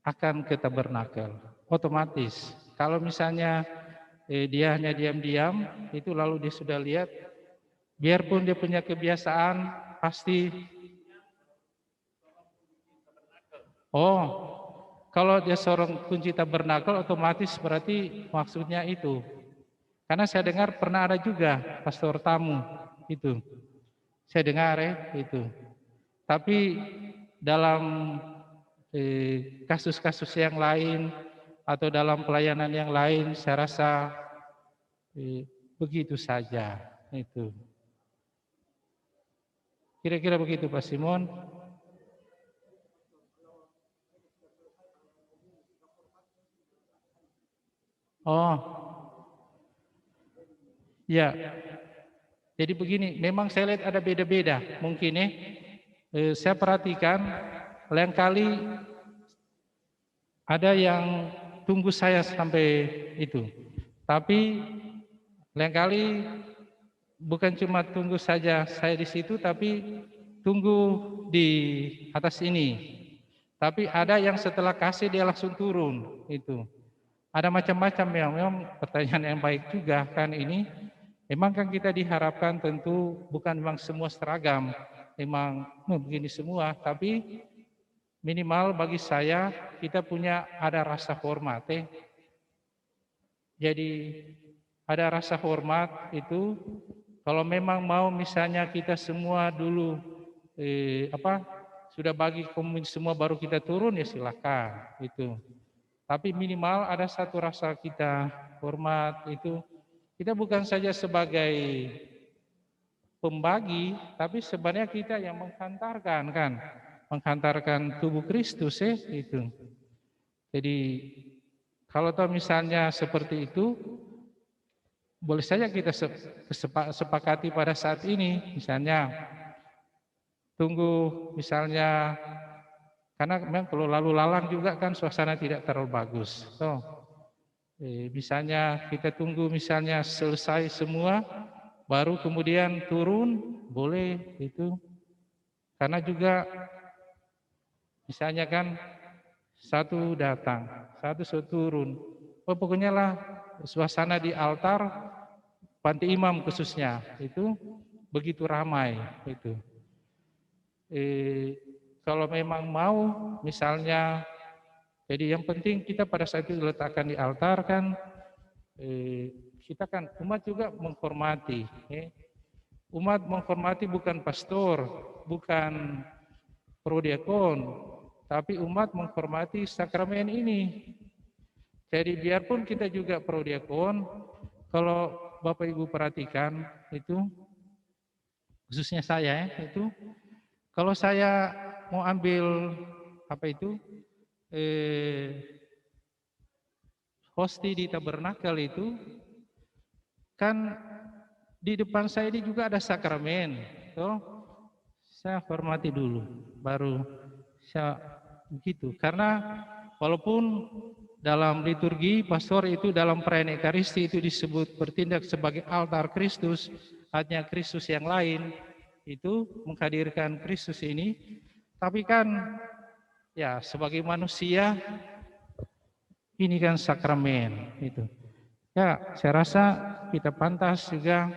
akan ke tabernakel, otomatis. Kalau misalnya dia hanya diam-diam, itu lalu dia sudah lihat, biarpun dia punya kebiasaan, pasti, kalau dia seorang kunci tabernakel, otomatis berarti maksudnya itu. Karena saya dengar pernah ada juga pastor tamu itu. Saya dengar itu. Tapi dalam kasus-kasus yang lain atau dalam pelayanan yang lain, saya rasa begitu saja itu. Kira-kira begitu Pak Simon. Ya. Jadi begini, memang saya lihat ada beda-beda. Mungkin saya perhatikan lain kali ada yang tunggu saya sampai itu. Tapi lain kali bukan cuma tunggu saja saya di situ, tapi tunggu di atas ini. Tapi ada yang setelah kasih dia langsung turun itu. Ada macam-macam yang memang pertanyaan yang baik juga kan ini. Memang kan kita diharapkan tentu bukan memang semua seragam, memang begini semua, tapi minimal bagi saya kita punya ada rasa hormat. Jadi ada rasa hormat itu kalau memang mau misalnya kita semua dulu sudah bagi komunitas semua baru kita turun ya silakan itu. Tapi minimal ada satu rasa kita hormat itu. Kita bukan saja sebagai pembagi, tapi sebenarnya kita yang menghantarkan kan, menghantarkan tubuh Kristus itu. Jadi kalau tahu misalnya seperti itu, boleh saja kita sepakati pada saat ini, misalnya tunggu misalnya, karena memang kalau lalu lalang juga kan suasana tidak terlalu bagus. Misalnya kita tunggu misalnya selesai semua, baru kemudian turun, boleh itu. Karena juga misalnya kan satu datang, satu turun. Pokoknya lah suasana di altar, panti imam khususnya, itu begitu ramai. Itu. Kalau memang mau misalnya, jadi yang penting kita pada saat itu diletakkan di altar kan, kita kan umat juga menghormati. Umat menghormati bukan pastor, bukan prodiakon, tapi umat menghormati sakramen ini. Jadi biarpun kita juga prodiakon, kalau Bapak Ibu perhatikan itu, khususnya saya itu, kalau saya mau ambil hosti di tabernakel itu kan di depan saya ini juga ada sakramen, saya hormati dulu, baru saya begitu. Karena walaupun dalam liturgi pastor itu dalam perayaan Ekaristi itu disebut bertindak sebagai altar Kristus, hanya Kristus yang lain itu menghadirkan Kristus ini, tapi kan ya sebagai manusia ini kan sakramen itu. Ya, saya rasa kita pantas juga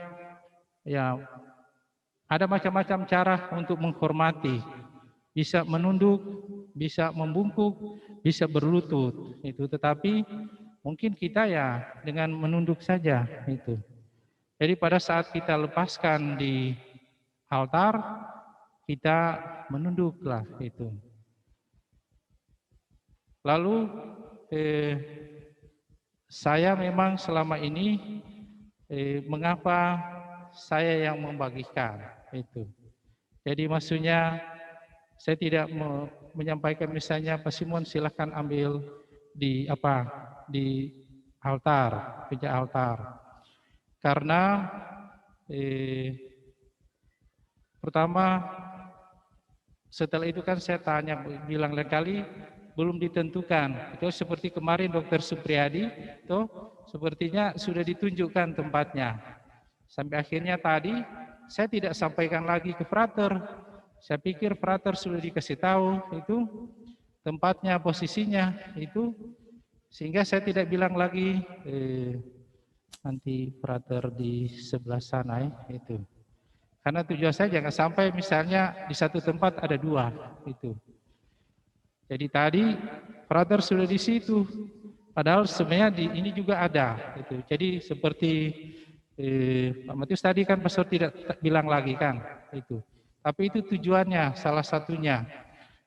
ya ada macam-macam cara untuk menghormati. Bisa menunduk, bisa membungkuk, bisa berlutut itu. Tetapi mungkin kita ya dengan menunduk saja itu. Jadi pada saat kita lepaskan di altar, kita menunduklah itu. Lalu saya memang selama ini mengapa saya yang membagikan itu. Jadi maksudnya saya tidak menyampaikan misalnya Pak Simon silahkan ambil di altar, meja altar. Karena pertama setelah itu kan saya tanya bilang lain kali belum ditentukan. Itu seperti kemarin Dr. Supriyadi, itu sepertinya sudah ditunjukkan tempatnya. Sampai akhirnya tadi saya tidak sampaikan lagi ke frater. Saya pikir frater sudah dikasih tahu itu tempatnya, posisinya itu, sehingga saya tidak bilang lagi nanti frater di sebelah sana itu. Karena tujuan saya jangan sampai misalnya di satu tempat ada dua itu. Jadi tadi frater sudah di situ, padahal sebenarnya di ini juga ada itu. Jadi seperti Pak Matius tadi kan pastor tidak bilang lagi kan itu. Tapi itu tujuannya salah satunya.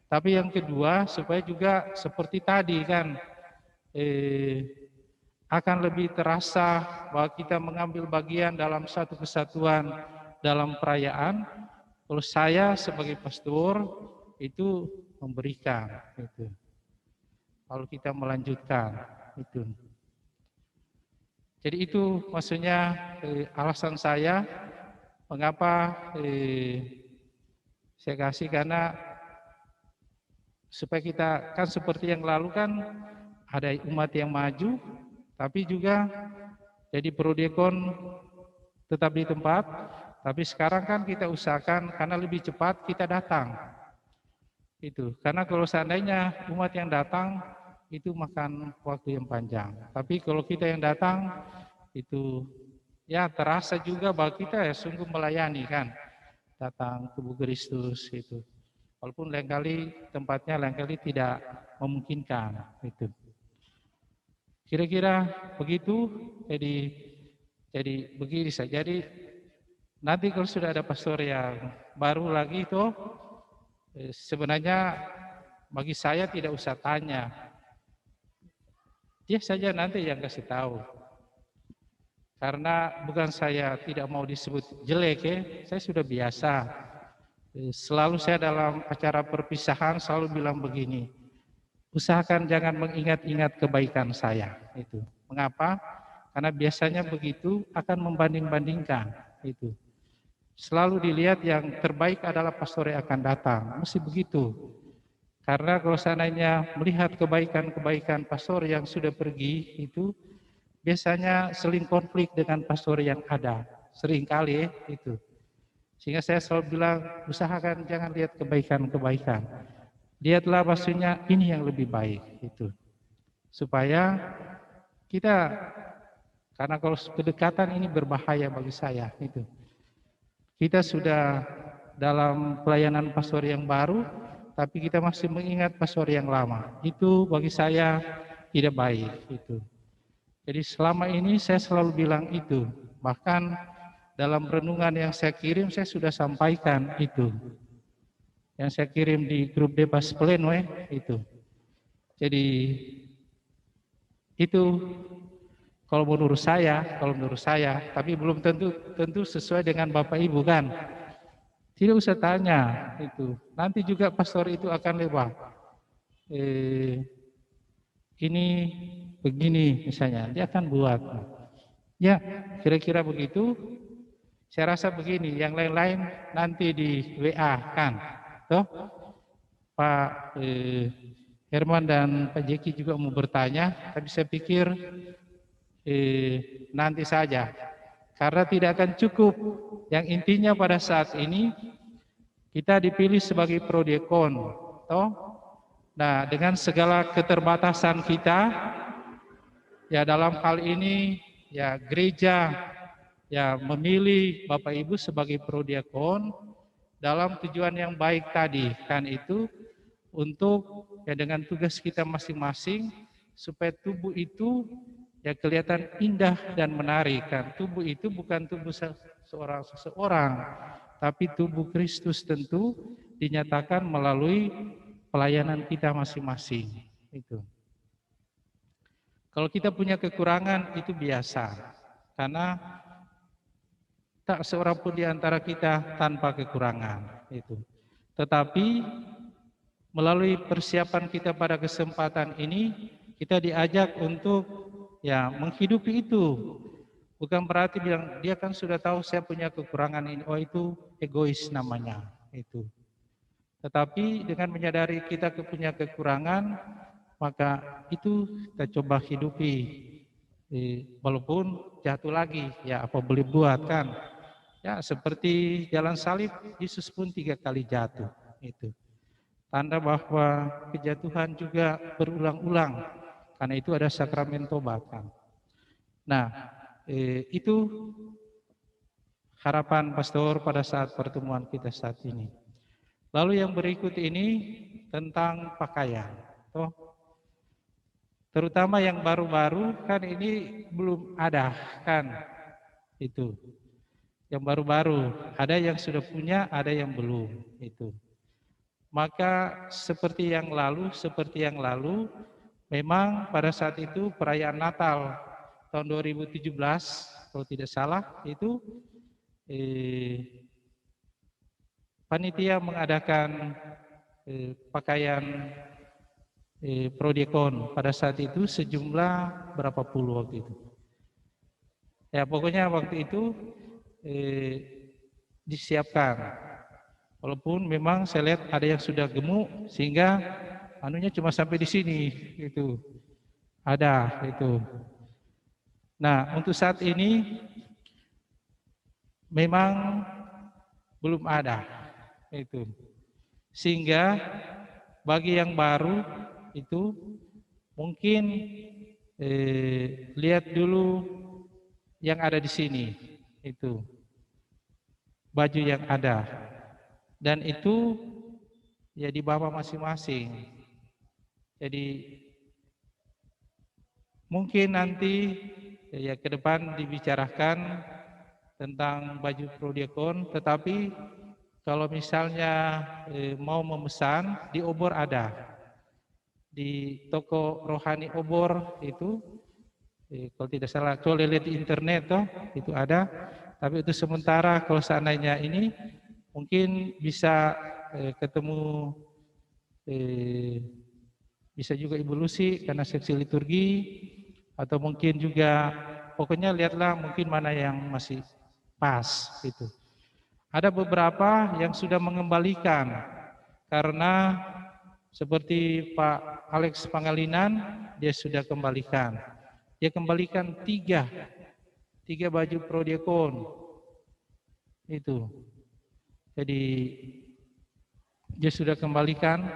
Tapi yang kedua supaya juga seperti tadi kan akan lebih terasa bahwa kita mengambil bagian dalam satu kesatuan dalam perayaan. Kalau saya sebagai pastor itu memberikan itu. Kalau kita melanjutkan itu. Jadi itu maksudnya alasan saya mengapa saya kasih, karena supaya kita kan seperti yang lalu kan ada umat yang maju, tapi juga jadi prodiakon tetap di tempat, tapi sekarang kan kita usahakan karena lebih cepat kita datang. Itu karena kalau seandainya umat yang datang itu makan waktu yang panjang. Tapi kalau kita yang datang itu ya terasa juga bahwa kita ya sungguh melayani kan. Datang tubuh Kristus itu. Walaupun lain kali tempatnya lain kali tidak memungkinkan itu. Kira-kira begitu. Jadi begini saja. Jadi nanti kalau sudah ada pastor yang baru lagi itu sebenarnya bagi saya tidak usah tanya. Dia saja nanti yang kasih tahu. Karena bukan saya tidak mau disebut jelek ya, saya sudah biasa. Selalu saya dalam acara perpisahan selalu bilang begini, usahakan jangan mengingat-ingat kebaikan saya. Itu. Mengapa? Karena biasanya begitu akan membanding-bandingkan. Itu. Selalu dilihat yang terbaik adalah pastor yang akan datang. Mesti begitu. Karena kalau seandainya melihat kebaikan-kebaikan pastor yang sudah pergi itu biasanya seling konflik dengan pastor yang ada. Seringkali itu. Sehingga saya selalu bilang usahakan jangan lihat kebaikan-kebaikan. Lihatlah maksudnya ini yang lebih baik itu. Supaya kita, karena kalau kedekatan ini berbahaya bagi saya itu. Kita sudah dalam pelayanan pastor yang baru, tapi kita masih mengingat pastor yang lama. Itu bagi saya tidak baik itu. Jadi selama ini saya selalu bilang itu. Bahkan dalam renungan yang saya kirim saya sudah sampaikan itu. Yang saya kirim di grup Bebas Pleno itu. Jadi itu kalau menurut saya, tapi belum tentu sesuai dengan Bapak Ibu kan. Tidak usah tanya itu. Nanti juga pastor itu akan lewat. Ini begini misalnya, dia akan buat. Ya, kira-kira begitu. Saya rasa begini, yang lain-lain nanti di WA kan. Toh, Pak Herman dan Pak Jeki juga mau bertanya, tapi saya pikir nanti saja. Karena tidak akan cukup. Yang intinya pada saat ini kita dipilih sebagai prodiakon. Toh? Nah, dengan segala keterbatasan kita, ya dalam hal ini ya gereja ya memilih Bapak Ibu sebagai prodiakon dalam tujuan yang baik tadi kan itu untuk ya dengan tugas kita masing-masing supaya tubuh itu ya kelihatan indah dan menarik kan. Tubuh itu bukan tubuh seseorang, tapi tubuh Kristus tentu dinyatakan melalui pelayanan kita masing-masing itu. Kalau kita punya kekurangan itu biasa, karena tak seorang pun di antara kita tanpa kekurangan itu. Tetapi melalui persiapan kita pada kesempatan ini kita diajak untuk ya menghidupi itu. Bukan berarti bilang dia kan sudah tahu saya punya kekurangan ini, oh itu egois namanya itu. Tetapi dengan menyadari kita punya kekurangan, maka itu kita coba hidupi. Walaupun jatuh lagi, ya apa boleh buat kan? Ya seperti jalan salib, Yesus pun 3 kali jatuh. Itu tanda bahwa kejatuhan juga berulang-ulang. Karena itu ada sakramen tobat kan. Nah, itu harapan pastor pada saat pertemuan kita saat ini. Lalu yang berikut ini tentang pakaian. Toh, terutama yang baru-baru kan ini belum ada kan. Itu. Yang baru-baru, ada yang sudah punya, ada yang belum. Itu. Maka seperti yang lalu, memang pada saat itu perayaan Natal tahun 2017, kalau tidak salah, itu panitia mengadakan pakaian prodiakon pada saat itu sejumlah berapa puluh waktu itu. Ya pokoknya waktu itu disiapkan. Walaupun memang saya lihat ada yang sudah gemuk sehingga anunya cuma sampai di sini itu. Ada itu. Nah, untuk saat ini memang belum ada itu. Sehingga bagi yang baru itu mungkin lihat dulu yang ada di sini itu. Baju yang ada. Dan itu ya di bawah masing-masing. Jadi mungkin nanti ya ke depan dibicarakan tentang baju prodiakon, tetapi kalau misalnya mau memesan di obor ada. Di toko rohani obor itu kalau tidak salah, kalau lihat di internet toh itu ada. Tapi itu sementara, kalau seandainya ini mungkin bisa ketemu bisa juga Ibu Lucy karena seksi liturgi, atau mungkin juga pokoknya lihatlah mungkin mana yang masih pas itu. Ada beberapa yang sudah mengembalikan karena seperti Pak Alex Pangalinan dia sudah kembalikan. Dia kembalikan tiga baju prodiakon itu. Jadi dia sudah kembalikan.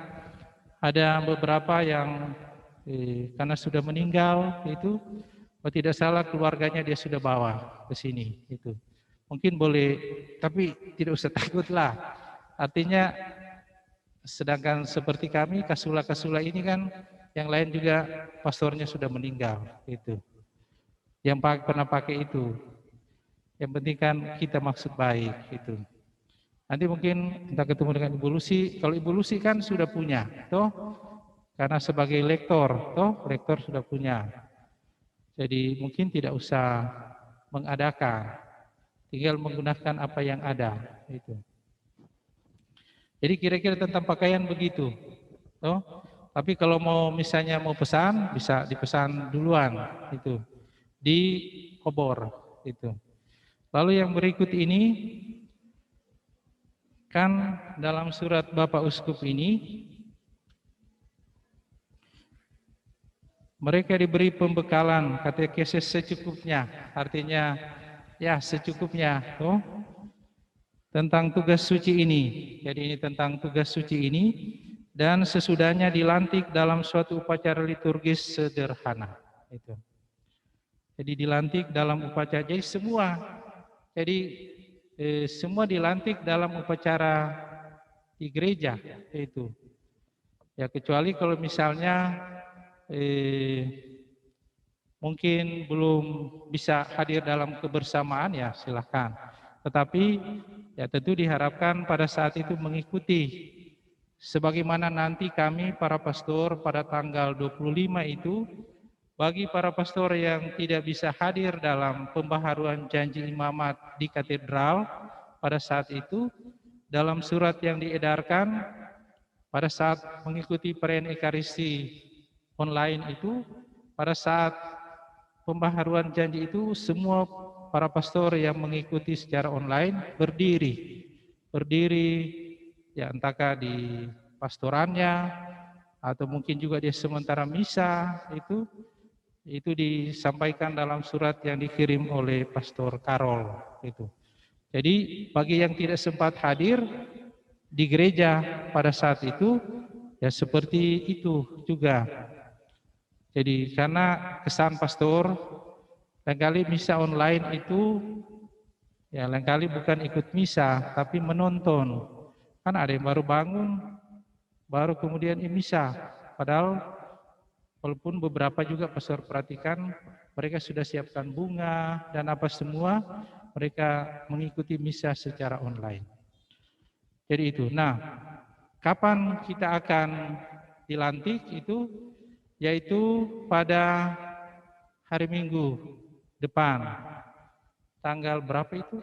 Ada beberapa yang karena sudah meninggal itu, kalau tidak salah keluarganya dia sudah bawa ke sini itu. Mungkin boleh, tapi tidak usah takutlah. Artinya sedangkan seperti kami kasula-kasula ini kan yang lain juga pastornya sudah meninggal itu. Yang pernah pakai itu. Yang penting kan kita maksud baik itu. Nanti mungkin kita ketemu dengan Ibu Lucy. Kalau Ibu Lucy kan sudah punya, toh, karena sebagai lektor, toh, lektor sudah punya. Jadi mungkin tidak usah mengadakan, tinggal menggunakan apa yang ada. Itu. Jadi kira-kira tentang pakaian begitu, toh. Tapi kalau mau misalnya mau pesan, bisa dipesan duluan, itu di obor, itu. Lalu yang berikut ini. Kan dalam surat Bapak Uskup ini mereka diberi pembekalan katekesis secukupnya, artinya ya secukupnya toh, tentang tugas suci ini. Jadi ini tentang tugas suci ini dan sesudahnya dilantik dalam suatu upacara liturgis sederhana itu. Jadi dilantik dalam upacara, jadi semua semua dilantik dalam upacara di gereja itu. Ya kecuali kalau misalnya mungkin belum bisa hadir dalam kebersamaan ya silahkan. Tetapi ya tentu diharapkan pada saat itu mengikuti sebagaimana nanti kami para pastor pada tanggal 25 itu, bagi para pastor yang tidak bisa hadir dalam pembaharuan janji imamat di katedral pada saat itu, dalam surat yang diedarkan pada saat mengikuti perayaan Ekaristi online itu, pada saat pembaharuan janji itu, semua para pastor yang mengikuti secara online berdiri ya entahkah di pastorannya atau mungkin juga dia sementara misa itu disampaikan dalam surat yang dikirim oleh Pastor Karol itu. Jadi bagi yang tidak sempat hadir di gereja pada saat itu, ya seperti itu juga. Jadi karena kesan pastor, lain-kali misa online itu, ya lain-kali bukan ikut misa, tapi menonton. Kan ada yang baru bangun, baru kemudian misa. Padahal walaupun beberapa juga pastor perhatikan, mereka sudah siapkan bunga dan apa semua, mereka mengikuti misa secara online. Jadi itu. Nah, kapan kita akan dilantik itu? Yaitu pada hari Minggu depan. Tanggal berapa itu?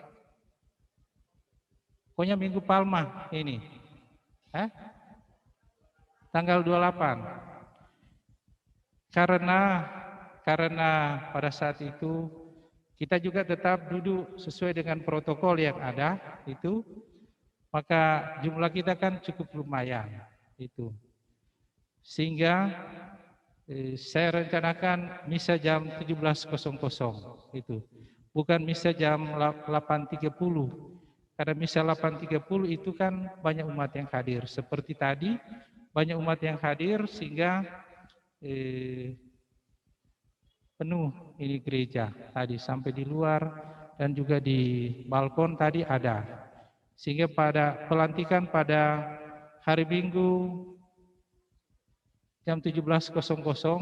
Pokoknya Minggu Palma ini. Tanggal 28. Karena pada saat itu kita juga tetap duduk sesuai dengan protokol yang ada itu, maka jumlah kita kan cukup lumayan itu. Sehingga saya rencanakan misa jam 17.00 itu. Bukan misa jam 8.30. Karena misa 8.30 itu kan banyak umat yang hadir. Seperti tadi banyak umat yang hadir sehingga penuh ini gereja tadi sampai di luar dan juga di balkon tadi ada. Sehingga pada pelantikan pada hari Minggu jam 17.00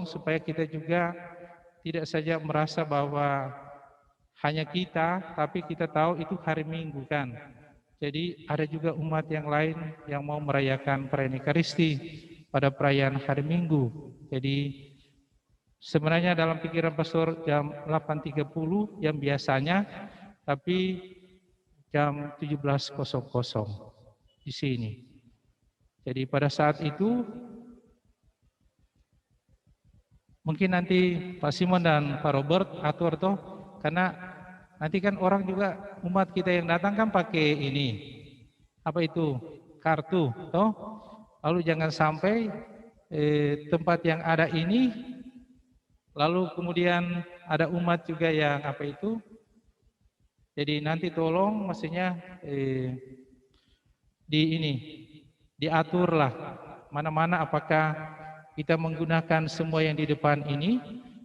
supaya kita juga tidak saja merasa bahwa hanya kita, tapi kita tahu itu hari Minggu kan. Jadi ada juga umat yang lain yang mau merayakan perayaan Ekaristi pada perayaan hari Minggu. Jadi sebenarnya dalam pikiran pastor jam 8.30 yang biasanya, tapi jam 17.00 di sini. Jadi pada saat itu mungkin nanti Pak Simon dan Pak Robert atur toh, karena nanti kan orang juga umat kita yang datang kan pakai ini, apa itu, kartu toh. Lalu jangan sampai tempat yang ada ini, lalu kemudian ada umat juga yang apa itu. Jadi nanti tolong maksudnya diaturlah mana-mana apakah kita menggunakan semua yang di depan ini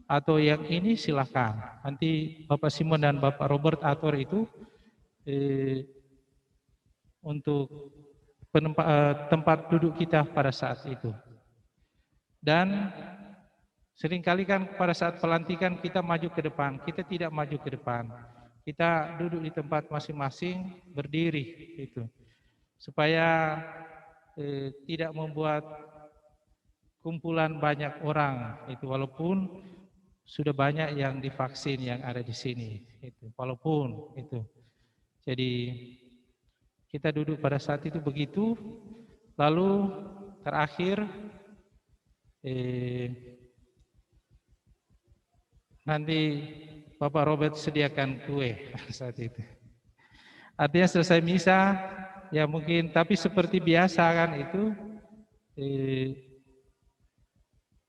atau yang ini silakan. Nanti Bapak Simon dan Bapak Robert atur itu untuk tempat duduk kita pada saat itu. Dan seringkali kan pada saat pelantikan kita maju ke depan, kita tidak maju ke depan. Kita duduk di tempat masing-masing berdiri itu. Supaya tidak membuat kumpulan banyak orang itu, walaupun sudah banyak yang divaksin yang ada di sini itu, walaupun itu. Jadi kita duduk pada saat itu begitu. Lalu terakhir nanti Bapak Robert sediakan kue saat itu. Artinya selesai misa ya mungkin, tapi seperti biasa kan itu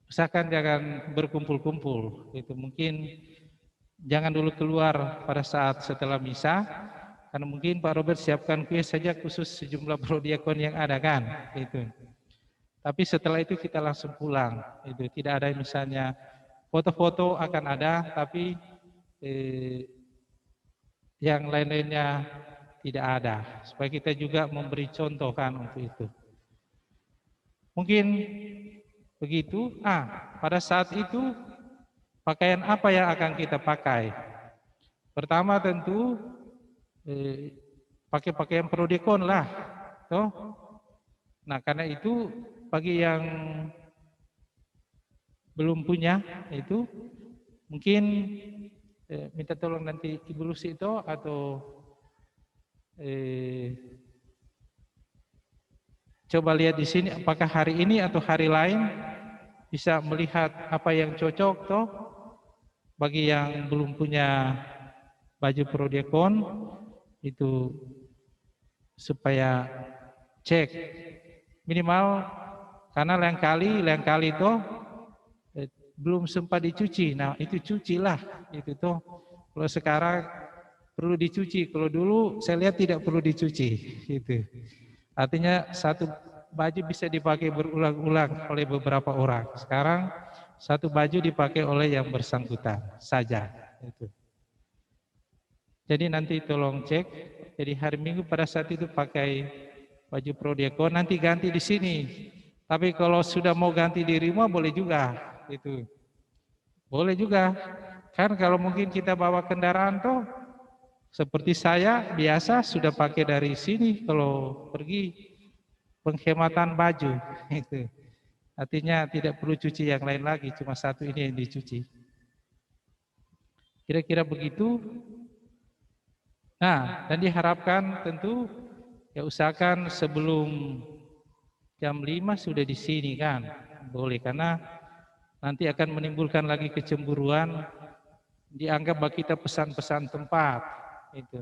usahakan jangan berkumpul-kumpul. Itu mungkin jangan dulu keluar pada saat setelah misa, karena mungkin Pak Robert siapkan kue saja khusus sejumlah prodiakon yang ada kan. Itu. Tapi setelah itu kita langsung pulang. Itu tidak ada misalnya foto-foto akan ada, tapi yang lain-lainnya tidak ada. Supaya kita juga memberi contoh kan untuk itu. Mungkin begitu. Pada saat itu pakaian apa yang akan kita pakai? Pertama tentu pakai pakaian prodiakon lah, toh. Nah karena itu bagi yang belum punya itu mungkin minta tolong nanti Ibu Lucy itu atau coba lihat di sini apakah hari ini atau hari lain bisa melihat apa yang cocok toh bagi yang belum punya baju prodiakon itu, supaya cek minimal, karena lain kali itu belum sempat dicuci. Nah itu cucilah itu tuh. Kalau sekarang perlu dicuci, kalau dulu saya lihat tidak perlu dicuci. Gitu. Artinya satu baju bisa dipakai berulang-ulang oleh beberapa orang. Sekarang satu baju dipakai oleh yang bersangkutan saja. Itu. Jadi nanti tolong cek. Jadi hari Minggu pada saat itu pakai baju prodiakon, nanti ganti di sini. Tapi kalau sudah mau ganti di rumah boleh juga. Itu boleh juga. Kan kalau mungkin kita bawa kendaraan tuh seperti saya biasa sudah pakai dari sini kalau pergi, penghematan baju. Itu. Artinya tidak perlu cuci yang lain lagi, cuma satu ini yang dicuci. Kira-kira begitu. Nah, dan diharapkan tentu ya usahakan sebelum jam 5 sudah di sini kan. Boleh, karena nanti akan menimbulkan lagi kecemburuan, dianggap bahwa kita pesan-pesan tempat itu.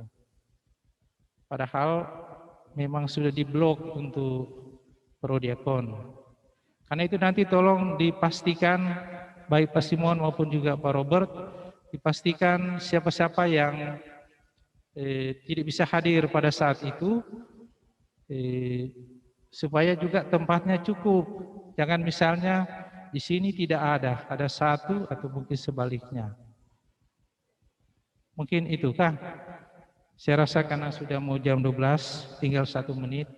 Padahal memang sudah diblok untuk prodiakon. Karena itu nanti tolong dipastikan baik Pak Simon maupun juga Pak Robert, dipastikan siapa-siapa yang tidak bisa hadir pada saat itu, supaya juga tempatnya cukup. Jangan misalnya di sini tidak ada satu atau mungkin sebaliknya. Mungkin itu kah? Saya rasa karena sudah mau jam 12, tinggal 1 menit.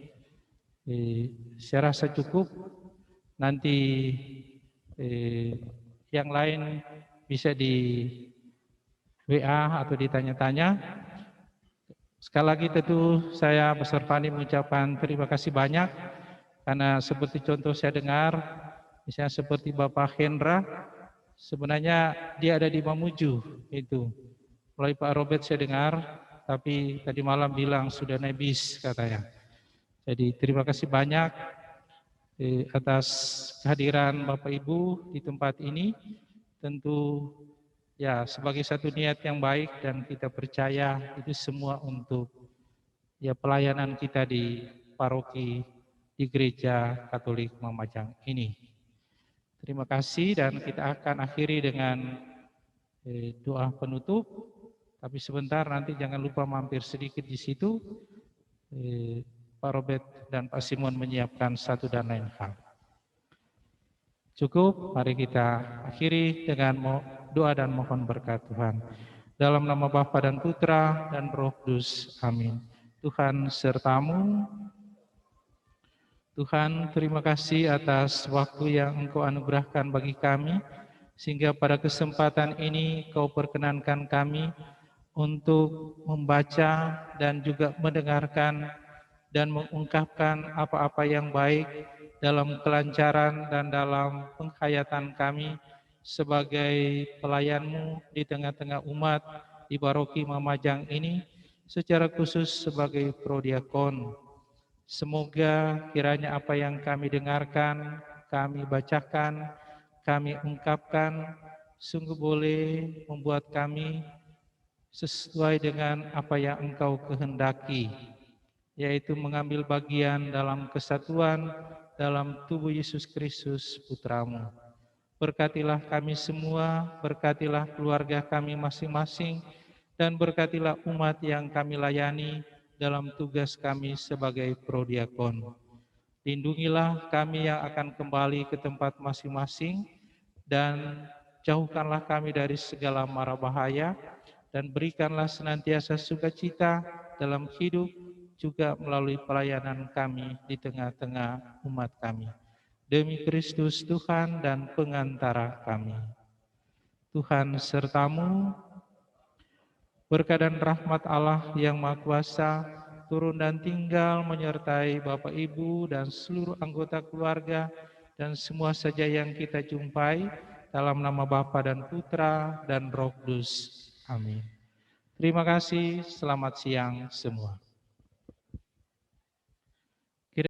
Saya rasa cukup. Nanti yang lain bisa di WA atau ditanya-tanya. Sekali lagi tentu saya Pastor Fani mengucapkan terima kasih banyak karena seperti contoh saya dengar, misalnya seperti Bapak Hendra, sebenarnya dia ada di Mamuju itu. Mulai Pak Robert saya dengar, tapi tadi malam bilang sudah naik bis katanya. Jadi terima kasih banyak atas kehadiran Bapak Ibu di tempat ini. Tentu ya sebagai satu niat yang baik dan kita percaya itu semua untuk ya pelayanan kita di paroki di Gereja Katolik Mamajang ini. Terima kasih dan kita akan akhiri dengan doa penutup. Tapi sebentar nanti jangan lupa mampir sedikit di situ. Pak Robert dan Pak Simon menyiapkan satu dan lain hal. Cukup, mari kita akhiri dengan doa dan mohon berkat Tuhan. Dalam nama Bapa dan Putra dan Roh Kudus. Amin. Tuhan sertamu. Tuhan, terima kasih atas waktu yang Engkau anugerahkan bagi kami, sehingga pada kesempatan ini Kau perkenankan kami untuk membaca dan juga mendengarkan dan mengungkapkan apa-apa yang baik dalam kelancaran dan dalam penghayatan kami sebagai pelayan-Mu di tengah-tengah umat di Paroki Mamajang ini, secara khusus sebagai prodiakon. Semoga kiranya apa yang kami dengarkan, kami bacakan, kami ungkapkan, sungguh boleh membuat kami sesuai dengan apa yang Engkau kehendaki, yaitu mengambil bagian dalam kesatuan dalam tubuh Yesus Kristus Putra-Mu. Berkatilah kami semua, berkatilah keluarga kami masing-masing, dan berkatilah umat yang kami layani dalam tugas kami sebagai prodiakon. Lindungilah kami yang akan kembali ke tempat masing-masing, dan jauhkanlah kami dari segala mara bahaya, dan berikanlah senantiasa sukacita dalam hidup, juga melalui pelayanan kami di tengah-tengah umat kami. Demi Kristus Tuhan dan pengantara kami. Tuhan sertamu, berkat dan rahmat Allah yang Maha Kuasa turun dan tinggal menyertai Bapak Ibu dan seluruh anggota keluarga dan semua saja yang kita jumpai, dalam nama Bapa dan Putra dan Roh Kudus. Amin. Terima kasih, selamat siang semua.